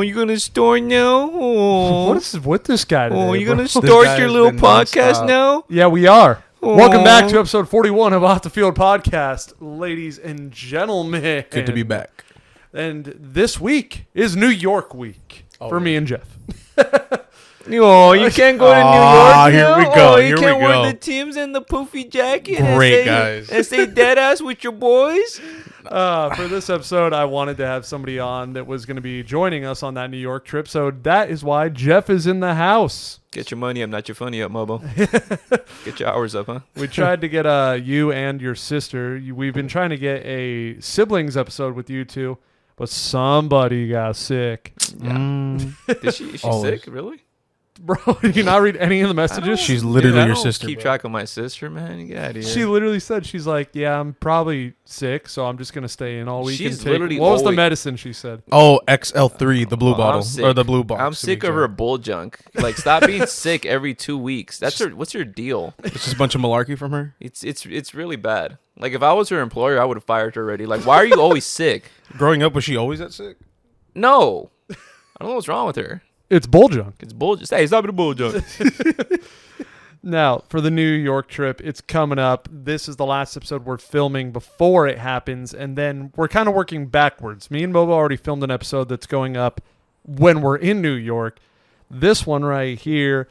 you gonna start now? Oh, What is with this guy today, oh, you bro? gonna start your little podcast nonstop. now? Yeah, we are. Oh. Welcome back to episode 41 of Off the Field Podcast, ladies and gentlemen. Good to be back. And this week is New York week for me and Jeff. Oh, you can't go to New York Ah, now? here we go, Oh, you here we can't wear go. the Timbs and the poofy jacket Great, and guys. and stay dead ass with your boys? For this episode, I wanted to have somebody on that was going to be joining us on that New York trip. So that is why Jeff is in the house. Get your money up, not your funny up, Mobo. Get your hours up, huh? We tried to get you and your sister. We've been trying to get a siblings episode with you two, but somebody got sick. Yeah. Is she Always. sick? Really? Bro, did you not read any of the messages? She's literally Dude, I your don't sister. Keep bro. track of my sister, man. Get out of here. She literally said, she's like, yeah, I'm probably sick, so I'm just going to stay in all week She's and take. literally What was the always- medicine she said? Oh, XL3, the blue I'm bottle sick. or the blue box. I'm to be sick of exact. her bull junk. Like, stop being sick every 2 weeks. What's your deal? It's just a bunch of malarkey from her. It's really bad. Like, if I was her employer, I would have fired her already. Like, why are you always sick? Growing up, was she always that sick? No, I don't know what's wrong with her. It's bull junk. It's bull. Hey, stop the bull junk. Now, for the New York trip, it's coming up. This is the last episode we're filming before it happens, and then we're kind of working backwards. Me and Mobo already filmed an episode that's going up when we're in New York. This one right here,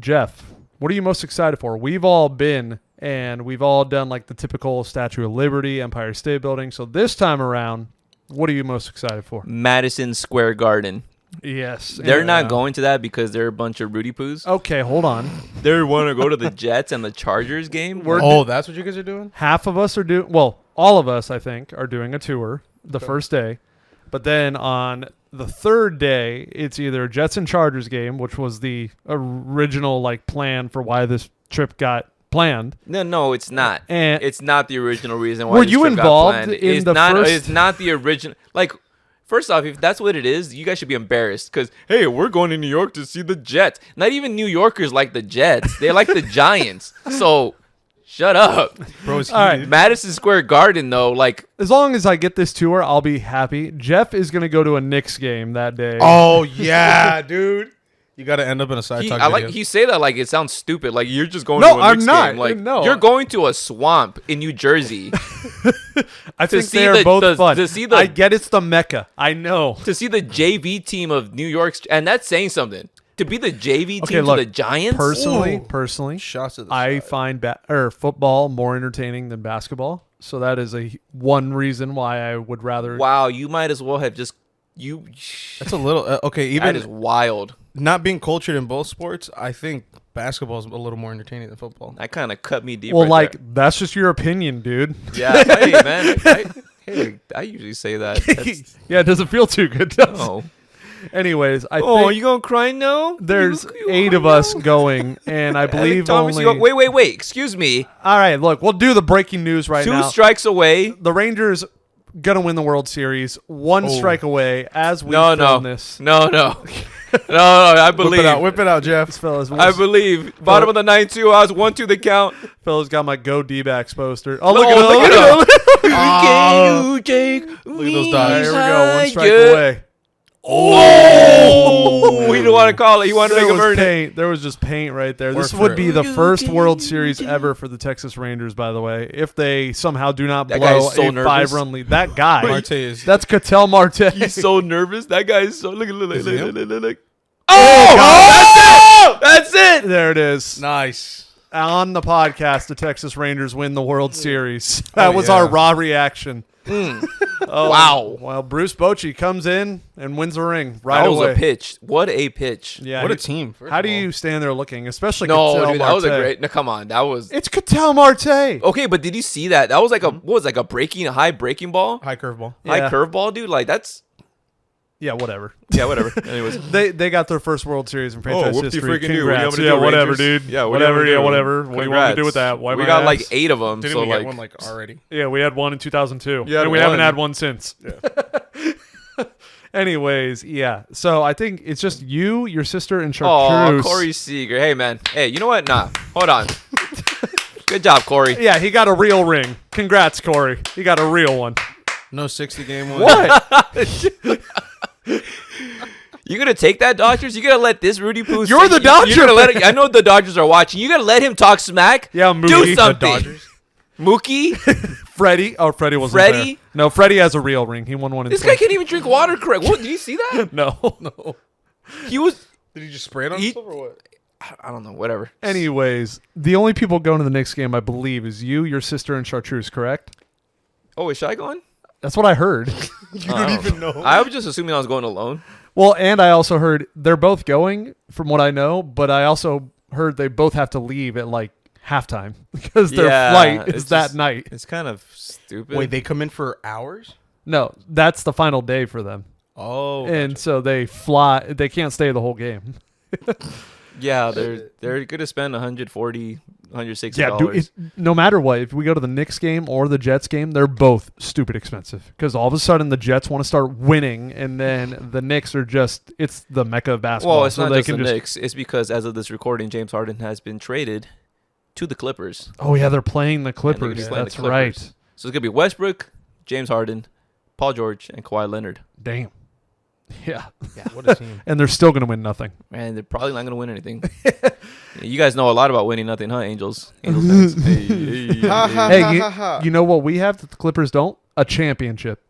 Jeff, what are you most excited for? We've all been, and we've all done like the typical Statue of Liberty, Empire State Building. So this time around, what are you most excited for? Madison Square Garden. Yes. They're and, not going to that because they're a bunch of Rudy Poos. Okay, hold on. They want to go to the Jets and the Chargers game. Oh, that's what you guys are doing? Half of us are doing, well, all of us, I think, are doing a tour the first day. But then on the third day, it's either Jets and Chargers game, which was the original like plan for why this trip got planned. No, it's not. And It's not the original reason why. Were this you trip got involved planned. in it's the not, first- It's not the original. Like, first off, if that's what it is, you guys should be embarrassed because hey, we're going to New York to see the Jets. Not even New Yorkers like the Jets. They like the Giants. So shut up. Bro, it's All right. heated. Madison Square Garden, though, like as long as I get this tour, I'll be happy. Jeff is going to go to a Knicks game that day. Oh, yeah, dude. You got to end up in a side talk I like video. you say that like it sounds stupid. Like you're just going No, to a I'm Knicks not. game. Like No. you're going to a swamp in New Jersey I think see they are the- both the- fun. to see the- I get it's the Mecca. I know. to see the JV team of New York's, and that's saying something. To be the JV Okay, team look, to the Giants. Personally, Shots at the I side. find football more entertaining than basketball. So that is one reason why I would rather. Wow, you might as well have just you. That's a little... okay, That is even wild. not being cultured in both sports, I think basketball is a little more entertaining than football. That kind of cut me deep. Well, right like there. that's just your opinion, dude. Yeah, hey man, I usually say that. That's, Yeah, it doesn't feel too good. Does it? oh, Anyways, I oh, think you gonna cry now? there's You 8 of us going, and I believe Thomas, only. wait. Excuse me. All right, look, we'll do the breaking news right Two now. strikes away. The Rangers gonna win the World Series. One strike away as we No. film this. No. I believe. Whip it out, Jeff. Fellas, I believe. Bottom of the 9-2. I was 1-2 the count. fellas got my Go D-backs poster. Oh, Look look at him! Oh. Look at Look at those All right, dogs. here we go. One strike Yeah. away. Oh, he didn't want to call it. He wanted to There make him was earn it. paint. There was just paint right there. This Work would for be it. the first World Series ever for the Texas Rangers, by the way. If they somehow do not That guy blow is so a nervous. 5-run lead. That guy. Marte is... That's Ketel Marte. He's so nervous. That guy is so. Look. Is it him? Look. Oh, that's it. There it is. Nice. On the podcast, the Texas Rangers win the World Series. That was yeah. our raw reaction. Wow. Well, Bruce Bochy comes in and wins a ring right That was away. a pitch. What a pitch. Yeah, What a he- team. first How of do all. you stand there looking, especially No, Ketel dude, that was a Marte? great. No, come on, that was. It's Ketel Marte. Okay, but did you see that? That was like a what was it, like a high breaking ball, High curveball. Yeah. high curve ball, dude. Like that's Yeah, whatever. yeah, whatever. Anyways, They got their first World Series in franchise whoop-de history. freaking do. What do you Congrats. want me to Yeah, do, whatever, Rangers? dude. Yeah, what do you want whatever. me to Yeah, do? whatever. What do you want me to do with that? Why we my got ass? like 8 of them. Didn't So we get like, one like already? Yeah, we had one in 2002. You had and we haven't one. had one since. Anyways, yeah. So I think it's just you, your sister, and oh, Chartreuse. Corey Seager. Hey man. Hey, you know what? Nah, hold on. Good job, Corey. Yeah, he got a real ring. Congrats, Corey. He got a real one. No 60 game one. What? You gonna take that, Dodgers? You gonna let this Rudy Poo? You're the Dodgers. You're gonna let it, I know the Dodgers are watching. You gonna let him talk smack? Yeah, Mookie. Do The something. Dodgers. Mookie, Freddie. Oh, Freddie wasn't Freddie? there. No, Freddie has a real ring. He won one in this guy can't even drink water correct. What? Did you see that? No. No. He was. Did he just spray it on He- himself or what? I don't know. Whatever. Anyways, the only people going to the Knicks game, I believe, is you, your sister, and Chartreuse, correct? Oh, is Shy going? That's what I heard. You don't even know. I was just assuming I was going alone. Well, and I also heard they're both going, from what I know, but I also heard they both have to leave at like halftime because their Yeah, flight is it's that just- night. It's kind of stupid. Wait, they come in for hours? No, that's the final day for them. Oh. And so they fly. They can't stay the whole game. Yeah, they're gonna spend 140, 160 Yeah, dollars. no matter what, if we go to the Knicks game or the Jets game, they're both stupid expensive because all of a sudden the Jets want to start winning, and then the Knicks are just—it's the mecca of basketball. Well, it's so not they just the can Knicks. It's because as of this recording, James Harden has been traded to the Clippers. Oh yeah, they're playing the And they're gonna Clippers. be playing the That's Clippers. right. So it's gonna be Westbrook, James Harden, Paul George, and Kawhi Leonard. Damn. Yeah, Yeah, what a team. and they're still gonna win nothing. And they're probably not gonna win anything. Yeah, you guys know a lot about winning nothing, huh, Angels? Angels fans. Hey, Ha, ha. Hey, you know what we have that the Clippers don't? A championship.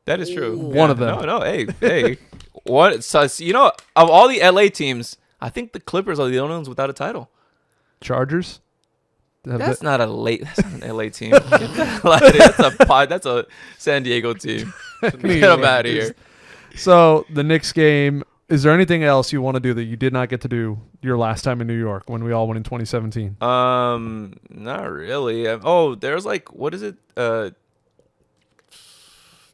that is true. One of them. No, hey. What? So, you know, of all the LA teams, I think the Clippers are the only ones without a title. Chargers. That's not a That's not an LA team. Get the hell out of here. That's a San Diego team. Get them out of here. So the Knicks game. Is there anything else you want to do that you did not get to do your last time in New York when we all went in 2017? Not really. There's like, what is it?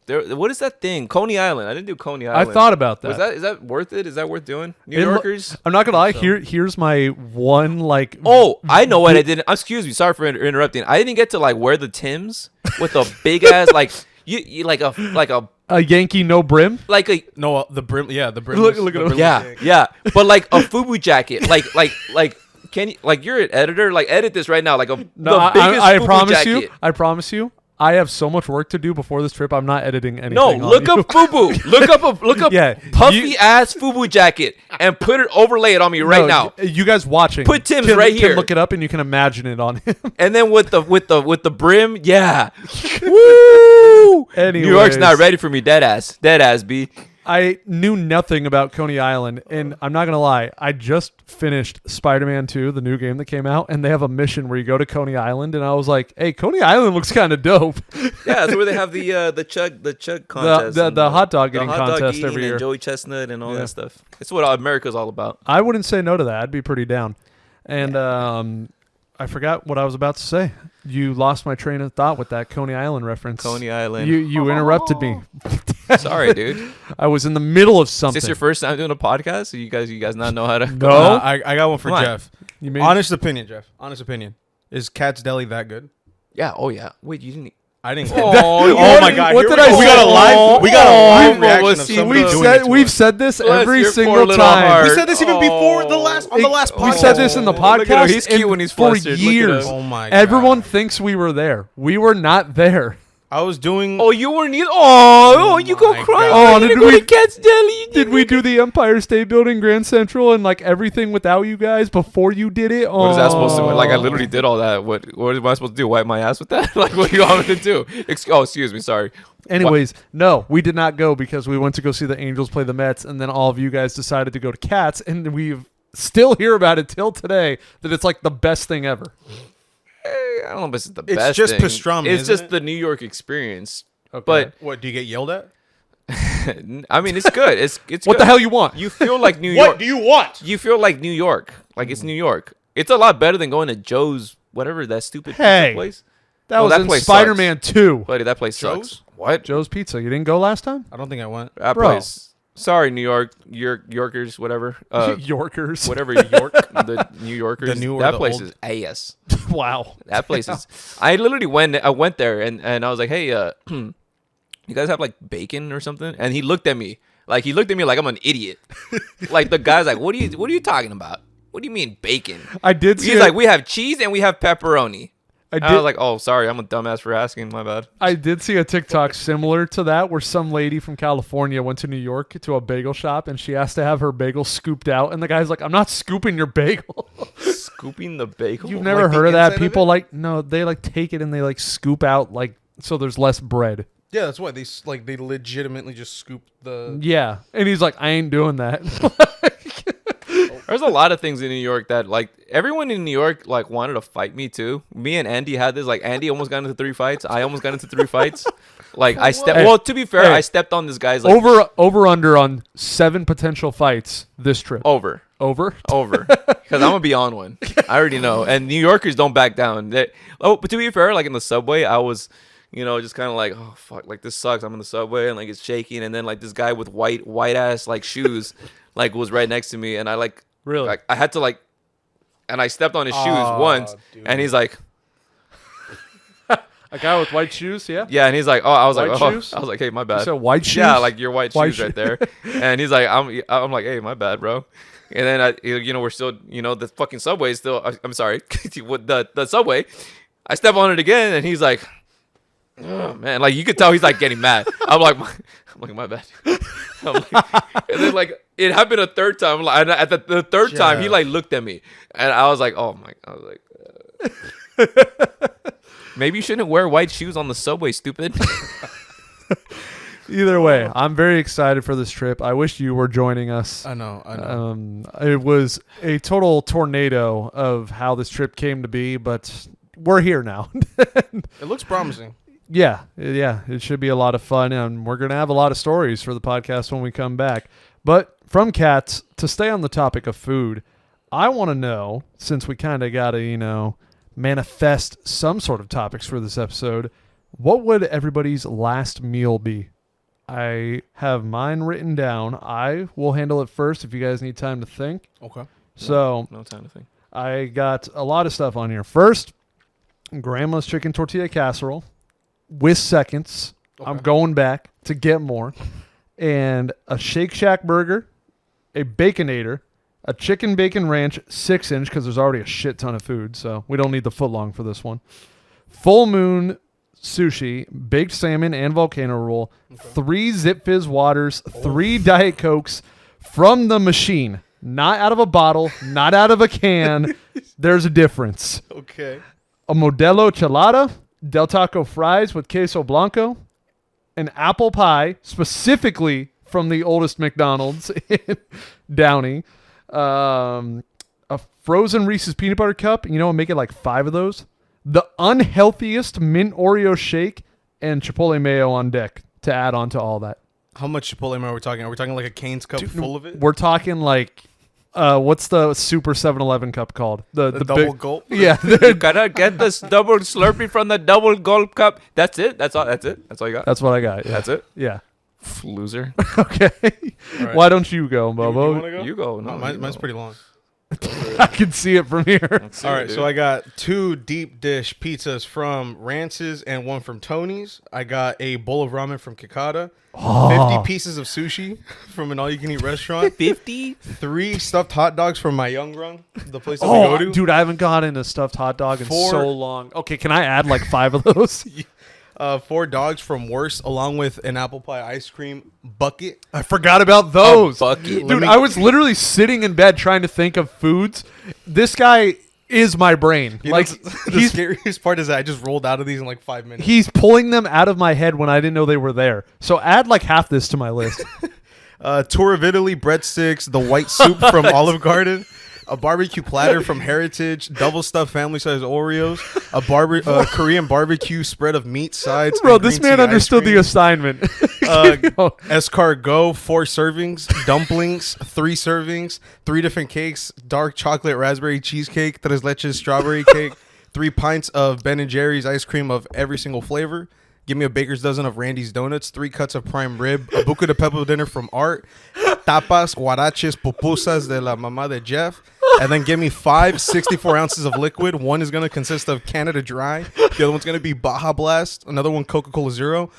What is that thing? Coney Island. I didn't do Coney I Island. thought about that. Is that worth it? Is that worth doing? New It lo- Yorkers? I'm not gonna lie. So- Here's my one like. Oh, I know what I didn't. Excuse me. Sorry for interrupting. I didn't get to like wear the Timbs with a big ass like you like A Yankee no brim. a No, the brim. Yeah, the brim. Look- was- look at the him. brim yeah was big. yeah, but like a FUBU jacket. Like can you like you're an editor? Like edit this right now. Like No, the biggest I FUBU promise jacket. you. I promise you. I have so much work to do before this trip. I'm not editing anything. No, on look you. up FUBU. Look up Yeah, puffy you- ass FUBU jacket and put it overlay it on me right No, now. You guys watching? Put Tim's can, right can here. look it up and you can imagine it on him. And then with the brim, yeah. Woo! New York's not Anyways. ready for me, dead ass B. I knew nothing about Coney Island, and I'm not gonna lie. I just finished Spider-Man 2, the new game that came out, and they have a mission where you go to Coney Island, and I was like, "Hey, Coney Island looks kind of dope." Yeah, that's where they have the chug contest, the and hot dog eating hot dog contest eating every and year. Joey Chestnut and all Yeah. that stuff. It's what America's all about. I wouldn't say no to that. I'd be pretty down. And I forgot what I was about to say. You lost my train of thought with that Coney Island reference. Coney Island. You interrupted me. Sorry, dude. I was in the middle of Is something. this your first time doing a podcast? So you guys not know how to? No. I got one for Come on. Jeff. You made Honest opinion, Jeff. Honest opinion. Is Cat's Deli that good? Yeah. Oh yeah. Wait, you didn't. I didn't. Oh, my God! what here did we I go. We say? got a live. We got a live Oh, reaction let's of see. somebody We've doing said it to we've us. said this Bless every your poor single little time. heart. We said this even before the last on the last We podcast. said this in the Look at him. podcast. He's cute and when he's for flustered. Look at years. him. Oh my God! Everyone thinks we were there. We were not there. I was doing. Oh, you weren't either. Oh, you go my crying. God. Oh, You did didn't go we- to Cat's Deli? Did we do the Empire State Building, Grand Central, and like everything without you guys before you did it? What is that supposed to? Oh. Like I literally did all that. What am I supposed to do? Wipe my ass with that? Like what do you want me to do? Excuse me. Sorry. Anyways, no, we did not go because we went to go see the Angels play the Mets, and then all of you guys decided to go to Cats, and we've still hear about it till today that it's like the best thing ever. I don't know if it's the It's best just thing. pastrami, It's isn't just it? the New York experience. Okay. But What do you get yelled at? I mean, it's good. It's what good. the hell you want? You feel like New York. you want? You feel like New York. Like it's New York. It's a lot better than going to Joe's whatever that stupid Hey. pizza place. That Oh, was that in place Spider-Man 2. Buddy, that place Joe's? sucks. What? Joe's Pizza. You didn't go last time? I don't think I went. That Bro. place. Sorry, New York. Yorkers, whatever. Yorkers. Whatever York. The New Yorkers. The new or that the place old? is ass. Wow. That place is. I literally went there and I was like, hey, you guys have like bacon or something? And he looked at me like I'm an idiot. Like the guy's like, what are you talking about? What do you mean bacon? I did see He's like, we have cheese and we have pepperoni. I was like, oh, sorry, I'm a dumbass for asking. My bad. I did see a TikTok similar to that where some lady from California went to New York to a bagel shop and she asked to have her bagel scooped out. And the guy's like, I'm not scooping your bagel. Scooping the bagel. You've never Like the heard of that? inside of People it? like, no, they like take it and they like scoop out like so there's less bread. Yeah, that's why they legitimately just scoop the. Yeah. And he's like, I ain't doing that. There's a lot of things in New York that like everyone in New York like wanted to fight me too. Me and Andy had this. Like Andy almost got into 3 fights. I almost got into 3 fights. Like I stepped. Hey. Well, to be fair, Hey. I stepped on this guy's like over under on 7 potential fights this trip. over. Over? Because I'm gonna be on one. I already know. And New Yorkers don't back down. But to be fair, like in the subway, I was, just kind of like, oh fuck, like this sucks. I'm in the subway and like it's shaking, and then like this guy with white ass like shoes, like was right next to me, and I like Really? like I had to like, and I stepped on his shoes Aw, once, dude. and he's like, A guy with white shoes, yeah? yeah, and he's like, oh, I was White like, oh, shoes? I was like, hey, my You bad. said white shoes? Yeah, like your white White shoes right there. And he's like, I'm like, hey, my bad, bro. And then we're still, the fucking subway is still. I'm sorry, with the subway. I step on it again, and he's like, oh man, like you could tell he's like getting mad. I'm like, my bad. I'm like, and then like it happened a third time. Like and at the third time, he like looked at me, and I was like, oh my, I was like. Maybe you shouldn't wear white shoes on the subway, stupid. Either way, I'm very excited for this trip. I wish you were joining us. I know. It was a total tornado of how this trip came to be, but we're here now. It looks promising. Yeah, it should be a lot of fun, and we're going to have a lot of stories for the podcast when we come back. But from Cats, to stay on the topic of food, I want to know, since we kind of got to, manifest some sort of topics for this episode, what would everybody's last meal be? I have mine written down. I will handle it first if you guys need time to think. Okay. So No time to think. I got a lot of stuff on here. First, grandma's chicken tortilla casserole with seconds. I'm Okay. going back to get more. And a Shake Shack burger, a Baconator, a chicken bacon ranch 6-inch because there's already a shit ton of food, so we don't need the foot long for this one. Full Moon sushi, baked salmon and volcano roll, 3 Zip Fizz waters, 3 Diet Cokes from the machine. Not out of a bottle, not out of a can. There's a difference. Okay. A Modelo Chelada, Del Taco fries with queso blanco, an apple pie, specifically from the oldest McDonald's in Downey, a frozen Reese's peanut butter cup, make it like 5 of those, the unhealthiest mint Oreo shake, and Chipotle mayo on deck to add on to all that. How much Chipotle are we talking? Are we talking like a Cane's cup full of it? We're talking like, what's the super 7-Eleven cup called? The double big, gulp? Yeah. You gotta get this double Slurpee from the double gulp cup. That's it. That's all. That's it. That's all you got. That's what I got. Yeah. That's it. Yeah. Loser. Okay. All right. Why don't you go, You Bobo? wanna go? You go. No, Mine- you mine's go. pretty long. I can see it from here. Let's see All it, right, dude. so I got 2 deep dish pizzas from Rance's and 1 from Tony's. I got a bowl of ramen from Kikata. 50 pieces of sushi from an all-you-can-eat restaurant. 50. 3 stuffed hot dogs from My Young Run, the place that we Oh, go to. dude, I haven't gotten a stuffed hot dog in 4 so long. Okay, can I add like 5 of those? 4 dogs from Worst, along with an apple pie ice cream bucket. I forgot about those. bucket. Dude, I was literally sitting in bed trying to think of foods. This guy is my brain. You Like know, the he's scariest part is that I just rolled out of these in like 5 minutes. he's pulling them out of my head when I didn't know they were there. So add like half this to my list. Tour of Italy breadsticks, the white soup from Olive Garden, a barbecue platter from Heritage, double stuffed family size Oreos, a Korean barbecue spread of meat sides. Bro, and this green man tea ice understood the cream. assignment. Escargot, 4 servings, dumplings, 3 servings, 3 different cakes, dark chocolate raspberry cheesecake, tres leches strawberry cake, 3 pints of Ben and Jerry's ice cream of every single flavor. Give me a baker's dozen of Randy's donuts, 3 cuts of prime rib, a buca de pepper dinner from Art, tapas, guaraches, pupusas de la mamá de Jeff, And then give me 5 64 ounces of liquid. One is going to consist of Canada Dry. The other one's going to be Baja Blast. Another one, Coca-Cola Zero.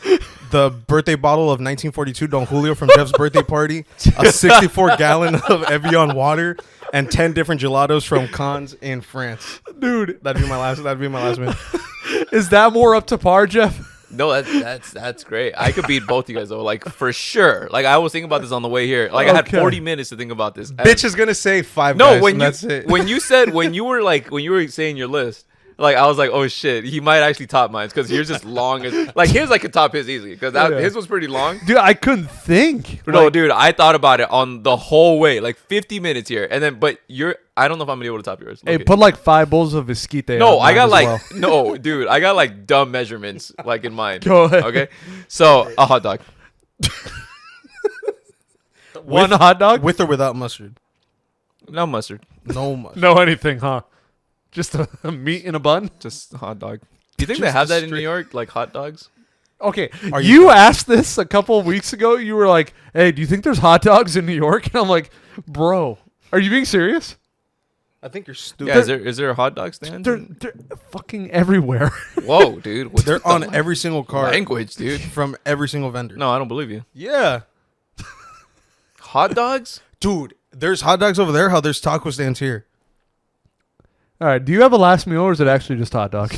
The birthday bottle of 1942 Don Julio from Jeff's birthday party. A 64-gallon of Evian water. And 10 different gelatos from Cons in France. Dude, That'd be my last one. is that more up to par, Jeff? No, that's great. I could beat both you guys though, like for sure. Like I was thinking about this on the way here. Like I had Okay. 40 minutes to think about this. Bitch is going to say 5 No, guys, when and you that's it. when you were saying your list, like I was like, oh shit, he might actually top mine because yours is long as like his I could top his easily because Yeah. his was pretty long. Dude, I couldn't think. No, Like, dude, I thought about it on the whole way, like 50 minutes here, and then but I don't know if I'm gonna be able to top yours. hey, Okay. put like 5 bowls of Esquite. No, on I mine got as like well. no, dude, I got like dumb measurements like in mind. Go ahead. Okay, so a hot dog. One hot dog? With or without mustard? No mustard, No mustard. No anything, huh? Just a meat in a bun? just a hot dog. Do you think they Just have a that in New straight- York, like hot dogs? Okay, Are you you- asked this a couple of weeks ago. You were like, hey, do you think there's hot dogs in New York? And I'm like, bro, are you being serious? I think you're stupid. Yeah, is there a hot dog stand? They're fucking everywhere. Whoa, dude, what's They're with the on every single car language, dude. from every single vendor. No, I don't believe you. Yeah. Hot dogs? Dude, there's hot dogs over there. How there's taco stands here. All right, do you have a last meal or is it actually just hot dog?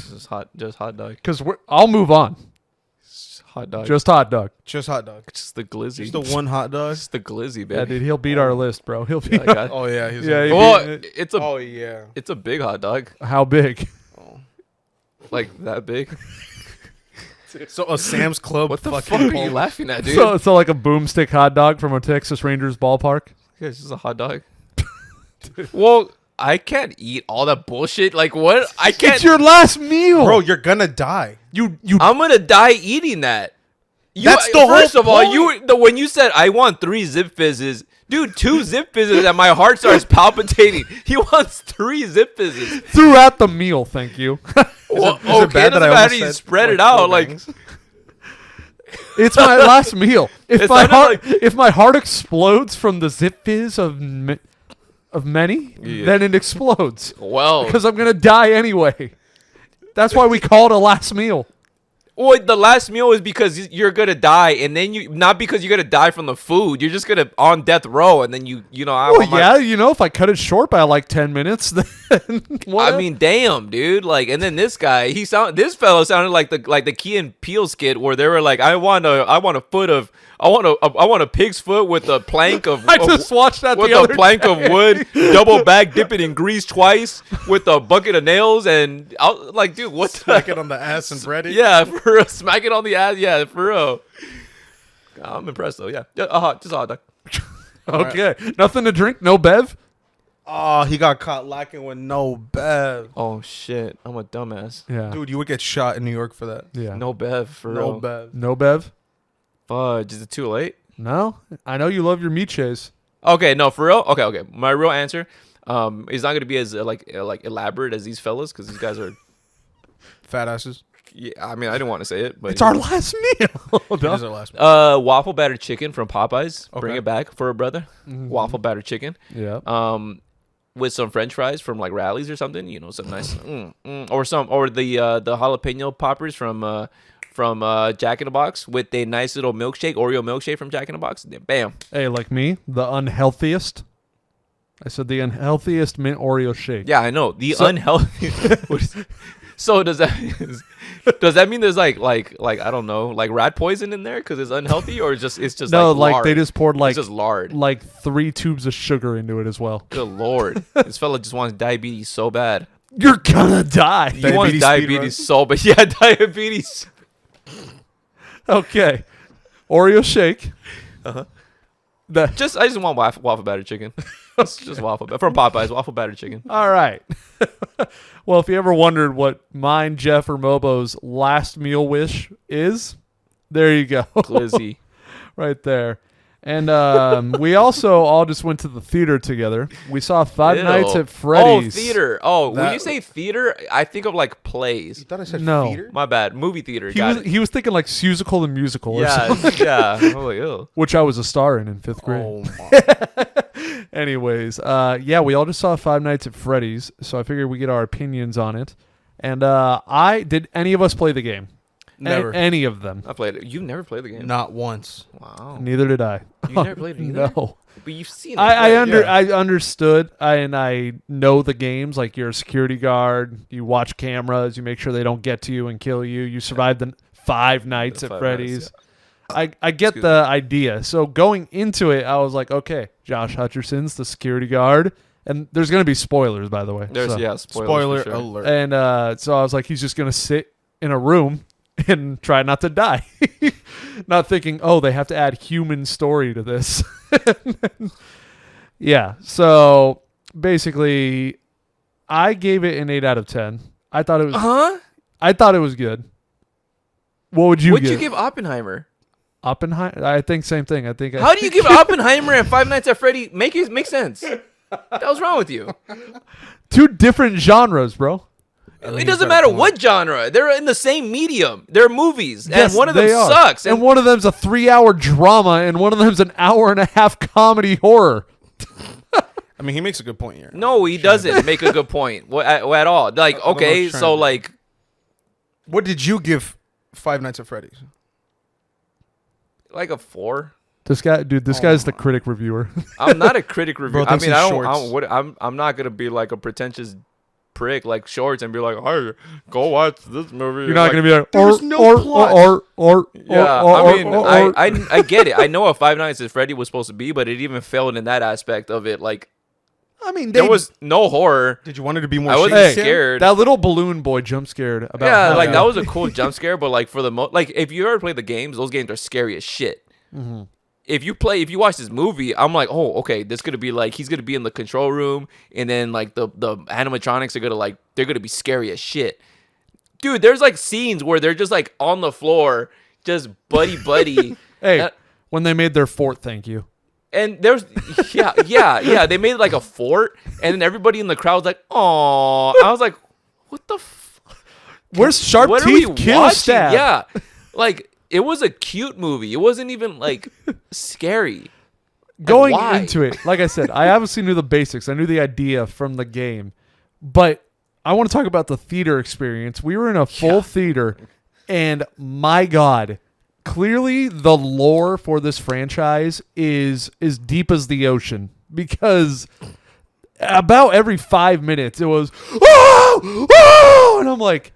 Just hot dog. Because I'll move on. Just hot dog. Just hot dog. Just hot dog. Just the glizzy. Just the one hot dog. Just the glizzy, Yeah, baby. dude, he'll beat our list, bro. He'll beat. I got- Oh yeah, he's Yeah, he well, beat it. it's a Oh yeah. it's a big hot dog, How big? like that big. So a Sam's Club. What the fucking fuck are you pole- laughing at, dude? So like a boomstick hot dog from a Texas Rangers ballpark. Yeah, it's just a hot dog. Well, I can't eat all that bullshit. Like what? I can't. It's your last meal, Bro, you're gonna die. You I'm gonna die eating that. That's the first whole of all, point. when you said I want 3 Zip Fizzes, dude, 2 Zip Fizzes and my heart starts palpitating. He wants 3 Zip Fizzes. throughout the meal. Thank you. Well, is it bad it that I doesn't matter. almost You said, spread like, it out 4 like. bangs? It's my last meal. If It my sounded heart, like- if my heart explodes from the Zip Fizz of many, Yeah. then it explodes Well, because I'm gonna die anyway. That's why we call it a last meal. well, the last meal is because you're gonna die, and then you not because you're gonna die from the food. You're just gonna on death row, and then you know. Well, yeah, you know, if I cut it short by like 10 minutes, then I what? mean, damn, dude. Like, and then this guy, this fellow sounded like the Key and Peele skit where they were like, I want a pig's foot with a plank of. I just watched that with the a other plank day. of wood, double back, dip it in grease twice, with a bucket of nails, and like, dude, what? Smack it on the ass and bread it. Yeah, for real. Smack it on the ass. Yeah, for real. I'm impressed though. Yeah, just a hot dog. Okay, nothing to drink, no bev. Oh, he got caught lacking with no bev. Oh shit, I'm a dumbass. Yeah, Dude, you would get shot in New York for that. yeah, No bev for No real. bev. no bev. Fudge, is it too late? No, I know you love your meat chase. Okay, no, for real. Okay. My real answer, is not gonna be as like elaborate as these fellas because these guys are. Fat asses. Yeah, I mean, I didn't want to say it, but It's our last meal. It is our last one. waffle battered chicken from Popeyes. Bring Okay. it back for a brother. Waffle battered chicken. Yeah. With some French fries from like Rallies or something. You know, some nice, or the jalapeno poppers from Jack in the Box with a nice little milkshake, Oreo milkshake from Jack in the Box. Bam. Hey, like me, the unhealthiest. I said the unhealthiest mint Oreo shake. Yeah, I know the So- unhealthy. So does that mean there's like I don't know, like rat poison in there because it's unhealthy, or it's just No, like lard? they just poured like it's just lard. 3 tubes of sugar into it as well. Good lord, this fella just wants diabetes so bad. You're gonna die. He wants Diabetes diabetes so bad. Yeah, diabetes. Okay. Oreo shake. Uh-huh. The, I just want waffle battered chicken. just waffle from Popeyes, waffle battered chicken. all right. Well, if you ever wondered what mine, Jeff, or Mobo's last meal wish is, there you go. Glizzy. Right there. And we also all just went to the theater together. We saw Five Ew. Nights at Freddy's. Oh, theater. Oh, when That- you say theater, I think of like plays. You thought I said No. feeder? My bad. Movie theater. He Got was it. he was thinking like Musical the Musical or Yeah, something, yeah. I'm like, ew. which I was a star in 5th grade. Oh my. Anyways, yeah, we all just saw Five Nights at Freddy's, so I figured we get our opinions on it. And did any of us play the game? Never. Any of them? I played it. You've never played the game. Not once. Wow. Neither did I. You never played it either. No. But you've seen it. I yeah. understood, and I know the games. Like, you're a security guard, you watch cameras, you make sure they don't get to you and kill you. You survived the Five Nights at Five Freddy's. Nights, I get Excuse the idea. So going into it, I was like, okay, Josh Hutcherson's the security guard, and there's going to be spoilers, by the way. There's So- spoilers Spoiler for sure. alert. And so I was like, he's just going to sit in a room and try not to die. Not thinking, oh, they have to add human story to this. Yeah. So basically, I gave it an 8 out of 10. I thought it was. Huh? I thought it was good. What would you What'd give? you give Oppenheimer? Oppenheimer. I think same thing. I think. How do you give Oppenheimer and Five Nights at Freddy make sense? What was wrong with you? Two different genres, bro. It doesn't matter what genre. They're in the same medium. They're movies, and Yes, one of them they are. sucks. And one of them's a 3-hour drama, and one of them's an hour and a half comedy horror. I mean, he makes a good point here. no, he doesn't make a good point at all. Like, I don't know what okay, he's trying so to do. like, What did you give Five Nights at Freddy's? like a 4. This guy, dude, this guy's the critic reviewer. I'm not a critic reviewer. I thinks mean, he's I don't. shorts. I'm not gonna be like a pretentious prick like Shorts and be like, "Hey, go watch this movie." You're not Like, gonna be like, There's no plot. Yeah, I mean, I get it. I know what Five Nights at Freddy was supposed to be, but it even failed in that aspect of it. Like, I mean, there was no horror. Did you want it to be more? I wasn't shaky cam? scared. that little balloon boy jump scared about. Yeah, how like bad- that was a cool jump scare, but like for the like if you ever play the games, those games are scary as shit. Mm-hmm. If you watch this movie, I'm like, oh, okay, this gonna be like he's gonna be in the control room, and then like the animatronics are gonna they're gonna be scary as shit. Dude, there's like scenes where they're just like on the floor, just buddy. Hey, Uh, when they made their fort, thank you. And there's yeah, they made like a fort, and then everybody in the crowd's like, oh, I was like, what the. Where's Sharp What are we Teeth kill watching? stab? Yeah, like it was a cute movie. It wasn't even like scary. Going why? into it, like I said, I obviously knew the basics. I knew the idea from the game, but I want to talk about the theater experience. We were in a full theater, and my God, clearly the lore for this franchise is as deep as the ocean, because about every 5 minutes it was, oh, and I'm like,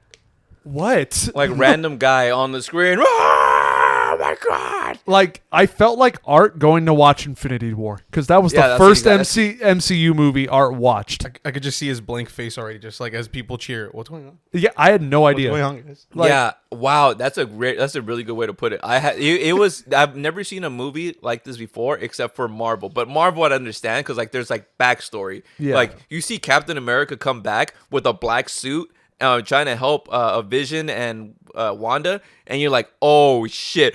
what? Like random guy on the screen. Oh my god! Like, I felt like Art going to watch Infinity War, because that was Yeah, the that's first exactly- MCU movie Art watched. I could just see his blank face already, just like as people cheer. What's going on? Yeah, I had no What's idea. going on, guys? Like- yeah, wow, that's a really good way to put it. It was I've never seen a movie like this before except for Marvel. But Marvel I'd understand because like there's like backstory. Yeah. Like you see Captain America come back with a black suit, trying to help a Vision and Wanda, and you're like, oh shit.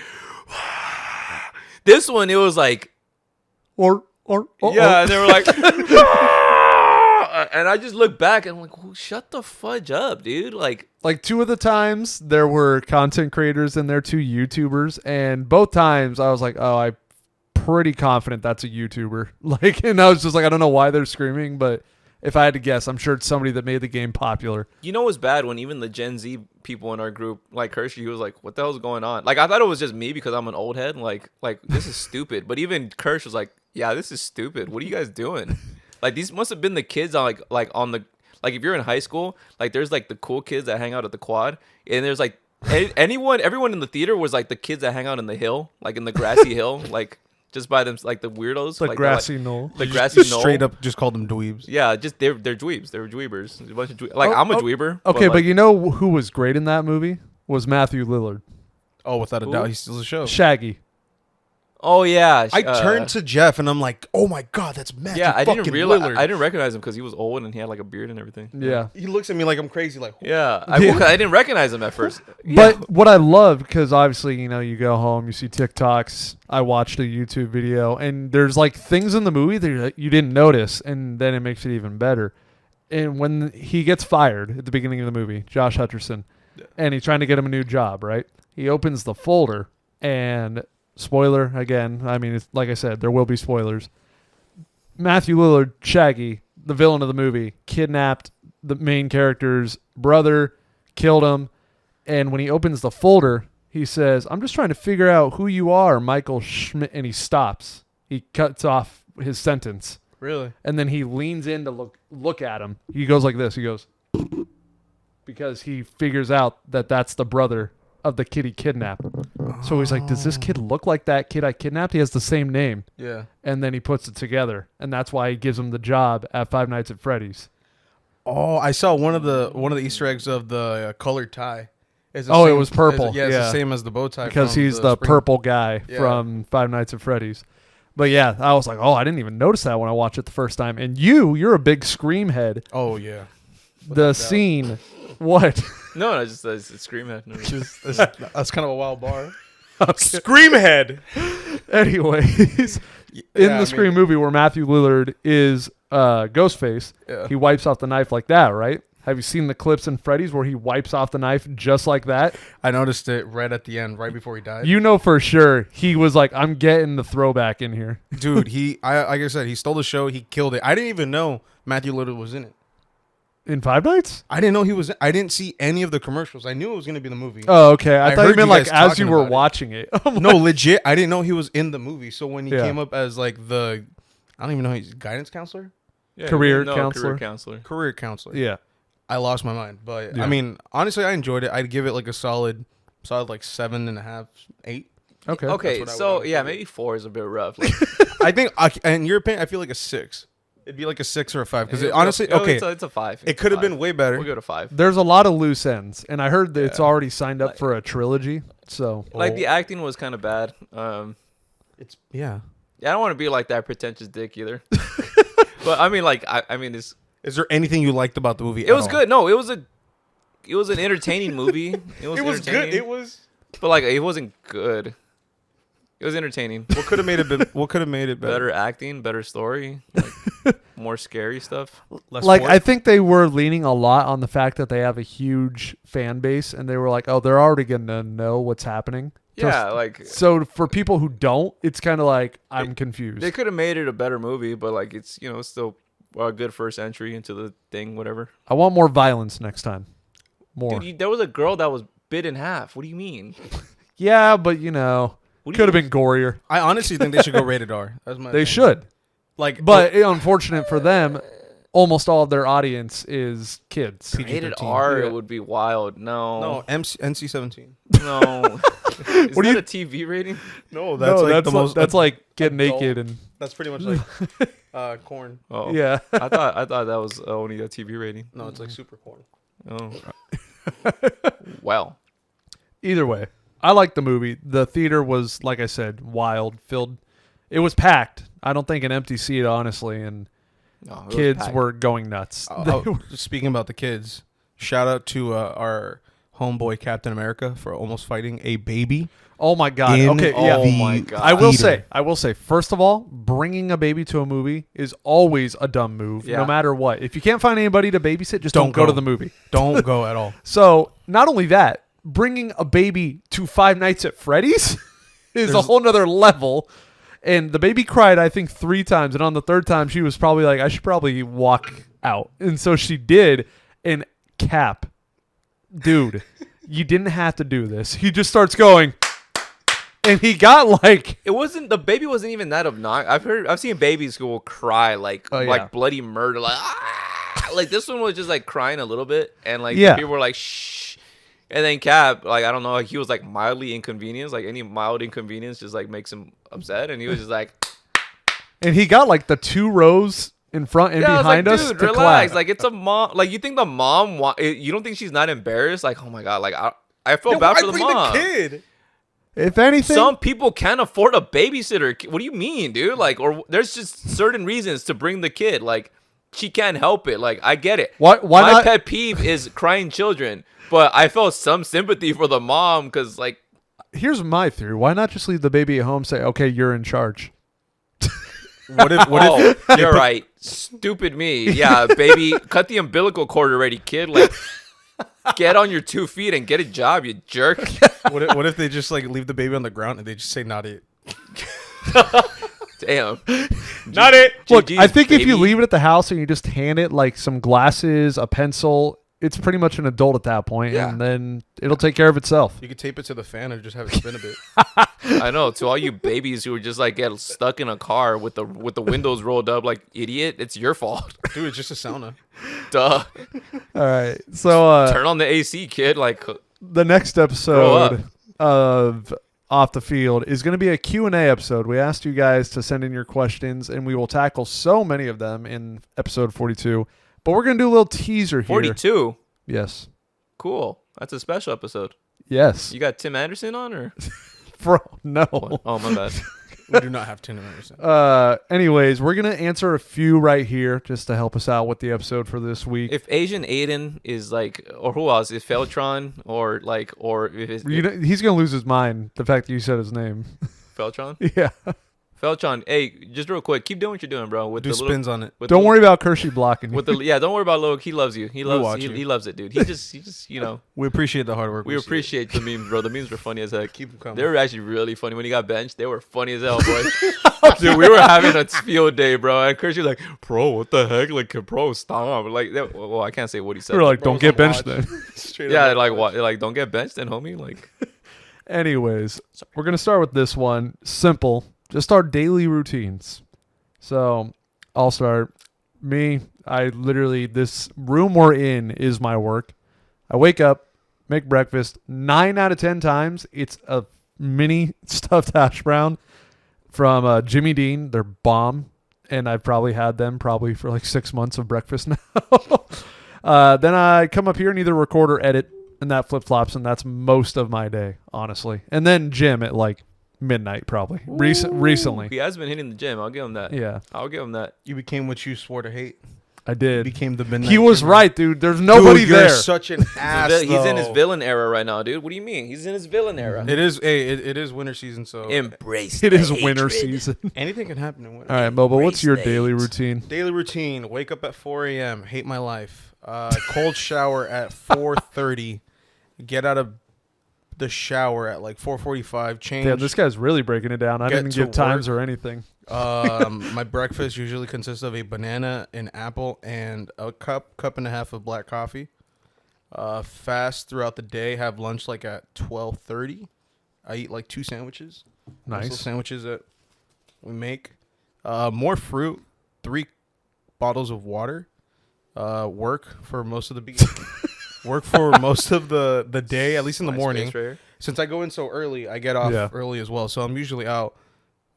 This one, it was like, Or yeah, and they were like, "Ah!" And I just looked back and I'm like, well, shut the fudge up, dude. Like, like 2 of the times there were content creators and there 2 YouTubers, and both times I was like, oh, I'm pretty confident that's a YouTuber. Like, and I was just like, I don't know why they're screaming, but if I had to guess, I'm sure it's somebody that made the game popular. you know what's bad when even the Gen Z people in our group, like Hershey, he was like, what the hell's going on? Like, I thought it was just me because I'm an old head. Like this is stupid. But even Kirsch was like, yeah, this is stupid. What are you guys doing? Like, these must have been the kids on on the, like if you're in high school, like there's like the cool kids that hang out at the quad. And there's like everyone in the theater was like the kids that hang out in the hill, like in the grassy hill, like just by them, like the weirdos. The like, grassy knoll. The grassy knoll. Straight up, just called them dweebs. Yeah, just they're dweebs. They're dweebers. There's a bunch of like I'm a dweeber. Okay, like, but you know who was great in that movie? Was Matthew Lillard. Oh, without a Who? doubt, he steals the show. Shaggy. oh yeah, I turned to Jeff and I'm like, "Oh my god, that's Matthew yeah, I fucking didn't realize Lillard." I didn't recognize him because he was old and he had like a beard and everything. Yeah. He looks at me like I'm crazy. Like, Yeah, Yeah. I didn't recognize him at first. But what I love, because obviously, you know, you go home, you see TikToks. I watched a YouTube video, and there's like things in the movie that you didn't notice, and then it makes it even better. And when he gets fired at the beginning of the movie, Josh Hutcherson, and he's trying to get him a new job, right? He opens the folder, and spoiler again. I mean, it's, like I said, there will be spoilers. Matthew Lillard, Shaggy, the villain of the movie, kidnapped the main character's brother, killed him, and when he opens the folder, he says, "I'm just trying to figure out who you are, Michael Schmidt," and he stops. He cuts off his sentence, Really? and then he leans in to look at him. He goes like this. He goes, because he figures out that that's the brother of the kid he kidnapped. So he's like, does this kid look like that kid I kidnapped? He has the same name. Yeah. And then he puts it together, and that's why he gives him the job at Five Nights at Freddy's. Oh, I saw one of the Easter eggs of the colored tie. It's the Oh, it same- was purple. It's Yeah. the same as the bow tie. Because from he's the spring- purple guy Yeah. from Five Nights at Freddy's. But yeah, I was like, oh, I didn't even notice that when I watched it the first time. And you're a big Scream head. Oh yeah. The scene, what? No, just it's Scream Head. No, That's kind of a wild bar. Scream head. Anyways, in Yeah, the Scream movie where Matthew Lillard is Ghostface, Yeah. he wipes off the knife like that, right? Have you seen the clips in Freddy's where he wipes off the knife just like that? I noticed it right at the end, right before he died. You know for sure he was like, I'm getting the throwback in here. Dude, like I said, he stole the show. He killed it. I didn't even know Matthew Lillard was in it. In Five Nights? I didn't know he was. I didn't see any of the commercials. I knew it was going to be the movie. Oh, okay. I I thought you heard meant you like guys as talking you were about it. watching it. I'm No, legit. I didn't know he was in the movie. So when he Yeah. came up as like the, I don't even know, he's guidance counselor, Yeah, Career no, counselor. Career counselor. career counselor. yeah. I lost my mind. But Yeah. I mean, honestly, I enjoyed it. I'd give it like a solid like 7.5, 8. Okay. Okay, what I so would yeah, give it. maybe 4 is a bit rough. Like, I think, in your opinion, I feel like a 6. It'd be like a 6 or a 5 because it'll- honestly, it'll- okay, it's a 5. it could have been way better. We'll go to 5. There's a lot of loose ends, and I heard that it's Yeah. already signed up Like- for a trilogy. So Like Oh. the acting was kind of bad. It's yeah. Yeah, I don't want to be like that pretentious dick either. But I mean, like, I mean, Is there anything you liked about the movie? it was good. No, it was an entertaining movie. It was, It was good. entertaining, It was. but like, it wasn't good. It was entertaining. What could have made it? What could have made it better? Better acting, better story, like, more scary stuff. Less like sport? I think they were leaning a lot on the fact that they have a huge fan base, and they were like, oh, they're already gonna know what's happening. Yeah, like So for people who don't, it's kind of like I'm confused. they could have made it a better movie, but like it's it's still a good first entry into the thing, whatever. I want more violence next time. More. Dude, there was a girl that was bit in half. What do you mean? Yeah, but What do you could have been gorier. I honestly think they should go rated R. That's my. They opinion. should. Like, But unfortunate for them, almost all of their audience is kids. Rated PG-13. R Yeah. would be wild. no, NC-17. No. Is What do that a TV rating? No, That's like get adult- naked and That's pretty much like corn. Oh, yeah. I thought that was only a TV rating. No, it's like super corn. Oh. Well, Either way, I liked the movie. The theater was, like I said, wild, filled. It was packed. I don't think an empty seat, honestly, and no, it was kids packed. were going nuts. They were- Speaking about the kids, shout out to our homeboy Captain America for almost fighting a baby. oh my god. in Okay, Oh yeah. the my God. I will say, first of all, bringing a baby to a movie is always a dumb move, Yeah. no matter what. If you can't find anybody to babysit, just don't go to go. the movie. Don't go at all. So, not only that, bringing a baby to Five Nights at Freddy's is a whole nother level. And the baby cried, I think, 3 times. And on the 3rd time, she was probably like, I should probably walk out. And so she did. And Cap, dude, you didn't have to do this. He just starts going. And he got like, the baby wasn't even that obnoxious. I've seen babies who will cry like Oh, yeah. like bloody murder, like like this one was just like crying a little bit, and like Yeah. people were like shh, and then Cap, like I don't know, he was like mildly inconvenienced, like any mild inconvenience just like makes him upset, and he was just like and he got like the 2 rows in front and yeah, I was behind like, us dude, to relax, clap. like it's a mom, like you think the mom you don't think she's not embarrassed, like oh my god, like I felt bad for the mom. kid? If anything, Some people can't afford a babysitter. What do you mean, dude? Like, or there's just certain reasons to bring the kid. Like, she can't help it. Like, I get it. Why My not? pet peeve is crying children, but I felt some sympathy for the mom because, like, Here's my theory. Why not just leave the baby at home, say, okay, you're in charge? What if? What oh, if? you're right. Stupid me. Yeah, baby, cut the umbilical cord already, kid. Like, get on your 2 feet and get a job, you jerk. What if they just like leave the baby on the ground and they just say not it? Damn. Not it. Look, GG's, I think if you baby. leave it at the house and you just hand it like some glasses, a pencil, it's pretty much an adult at that point, Yeah. and then it'll take care of itself. You could tape it to the fan or just have it spin a bit. I know. To all you babies who are just like get stuck in a car with the windows rolled up like idiot, it's your fault. Dude, it's just a sauna. Duh. All right. So Turn on the AC, kid. Like, the next Grow up. episode of Off the Field is going to be a Q&A episode. We asked you guys to send in your questions, and we will tackle so many of them in episode 42. But we're going to do a little teaser here. 42. Yes. Cool. That's a special episode. Yes. You got Tim Anderson on, or? Bro, no. Oh, my bad. We do not have 10 Anderson. Anyways, we're going to answer a few right here just to help us out with the episode for this week. If Asian Aiden is like, or who else? Is Feltron or like, or if it's He's going to lose his mind, the fact that you said his name. Feltron? Yeah. Feltron, hey, just real quick, keep doing what you're doing, bro. With Do the spins on it. with Don't the- worry about Kershey blocking you. With the don't worry about Logan. He loves you. He We'll loves watch he, you. he loves it, dude. He just We appreciate the hard work. we appreciate the memes, bro. The memes were funny as heck. Keep them coming. They were actually really funny when he got benched. They were funny as hell, boy. Dude, we were having a field day, bro. And Kershey like, bro, what the heck? Like, bro, stop. Like, well, I can't say what he said. We're like, Bro don't was get on benched watch. then. Straight yeah, up. like what? Like, don't get benched then, homie. Like, Anyways, we're going to start with this one. Simple. Just our daily routines. So I'll start. This room we're in is my work. I wake up, make breakfast. 9 out of 10 times, it's a mini stuffed hash brown from Jimmy Dean. They're bomb. And I've probably had them for like 6 months of breakfast now. Then I come up here and either record or edit, and that flip-flops, and that's most of my day, honestly. And then gym at like midnight probably. Recently. he has been hitting the gym. I'll give him that. Yeah, I'll give him that. You became what you swore to hate. I You did. became the midnight. He was Dreamer. right, dude. There's nobody Dude, you're there. such an ass. He's in his though. villain era right now, dude. What do you mean? He's in his villain era. It is. Hey, it is winter season, so Embrace. It the is winter hatred. season. anything can happen in winter. All right, Mobo, what's your Embrace daily hate. routine? Daily routine: wake up at 4 a.m. Hate my life. Cold shower at 4:30. Get out of the shower at like 4:45. Change. Damn, this guy's really breaking it down. I Get didn't to give times or anything. My breakfast usually consists of a banana, an apple, and a cup and a half of black coffee. Fast throughout the day. Have lunch like at 12:30. I eat like 2 sandwiches. Those little Nice. sandwiches that we make. More fruit. 3 bottles of water. Work for most of the day, at least in the Nice morning. space right here. Since I go in so early, I get off Yeah. early as well. So I'm usually out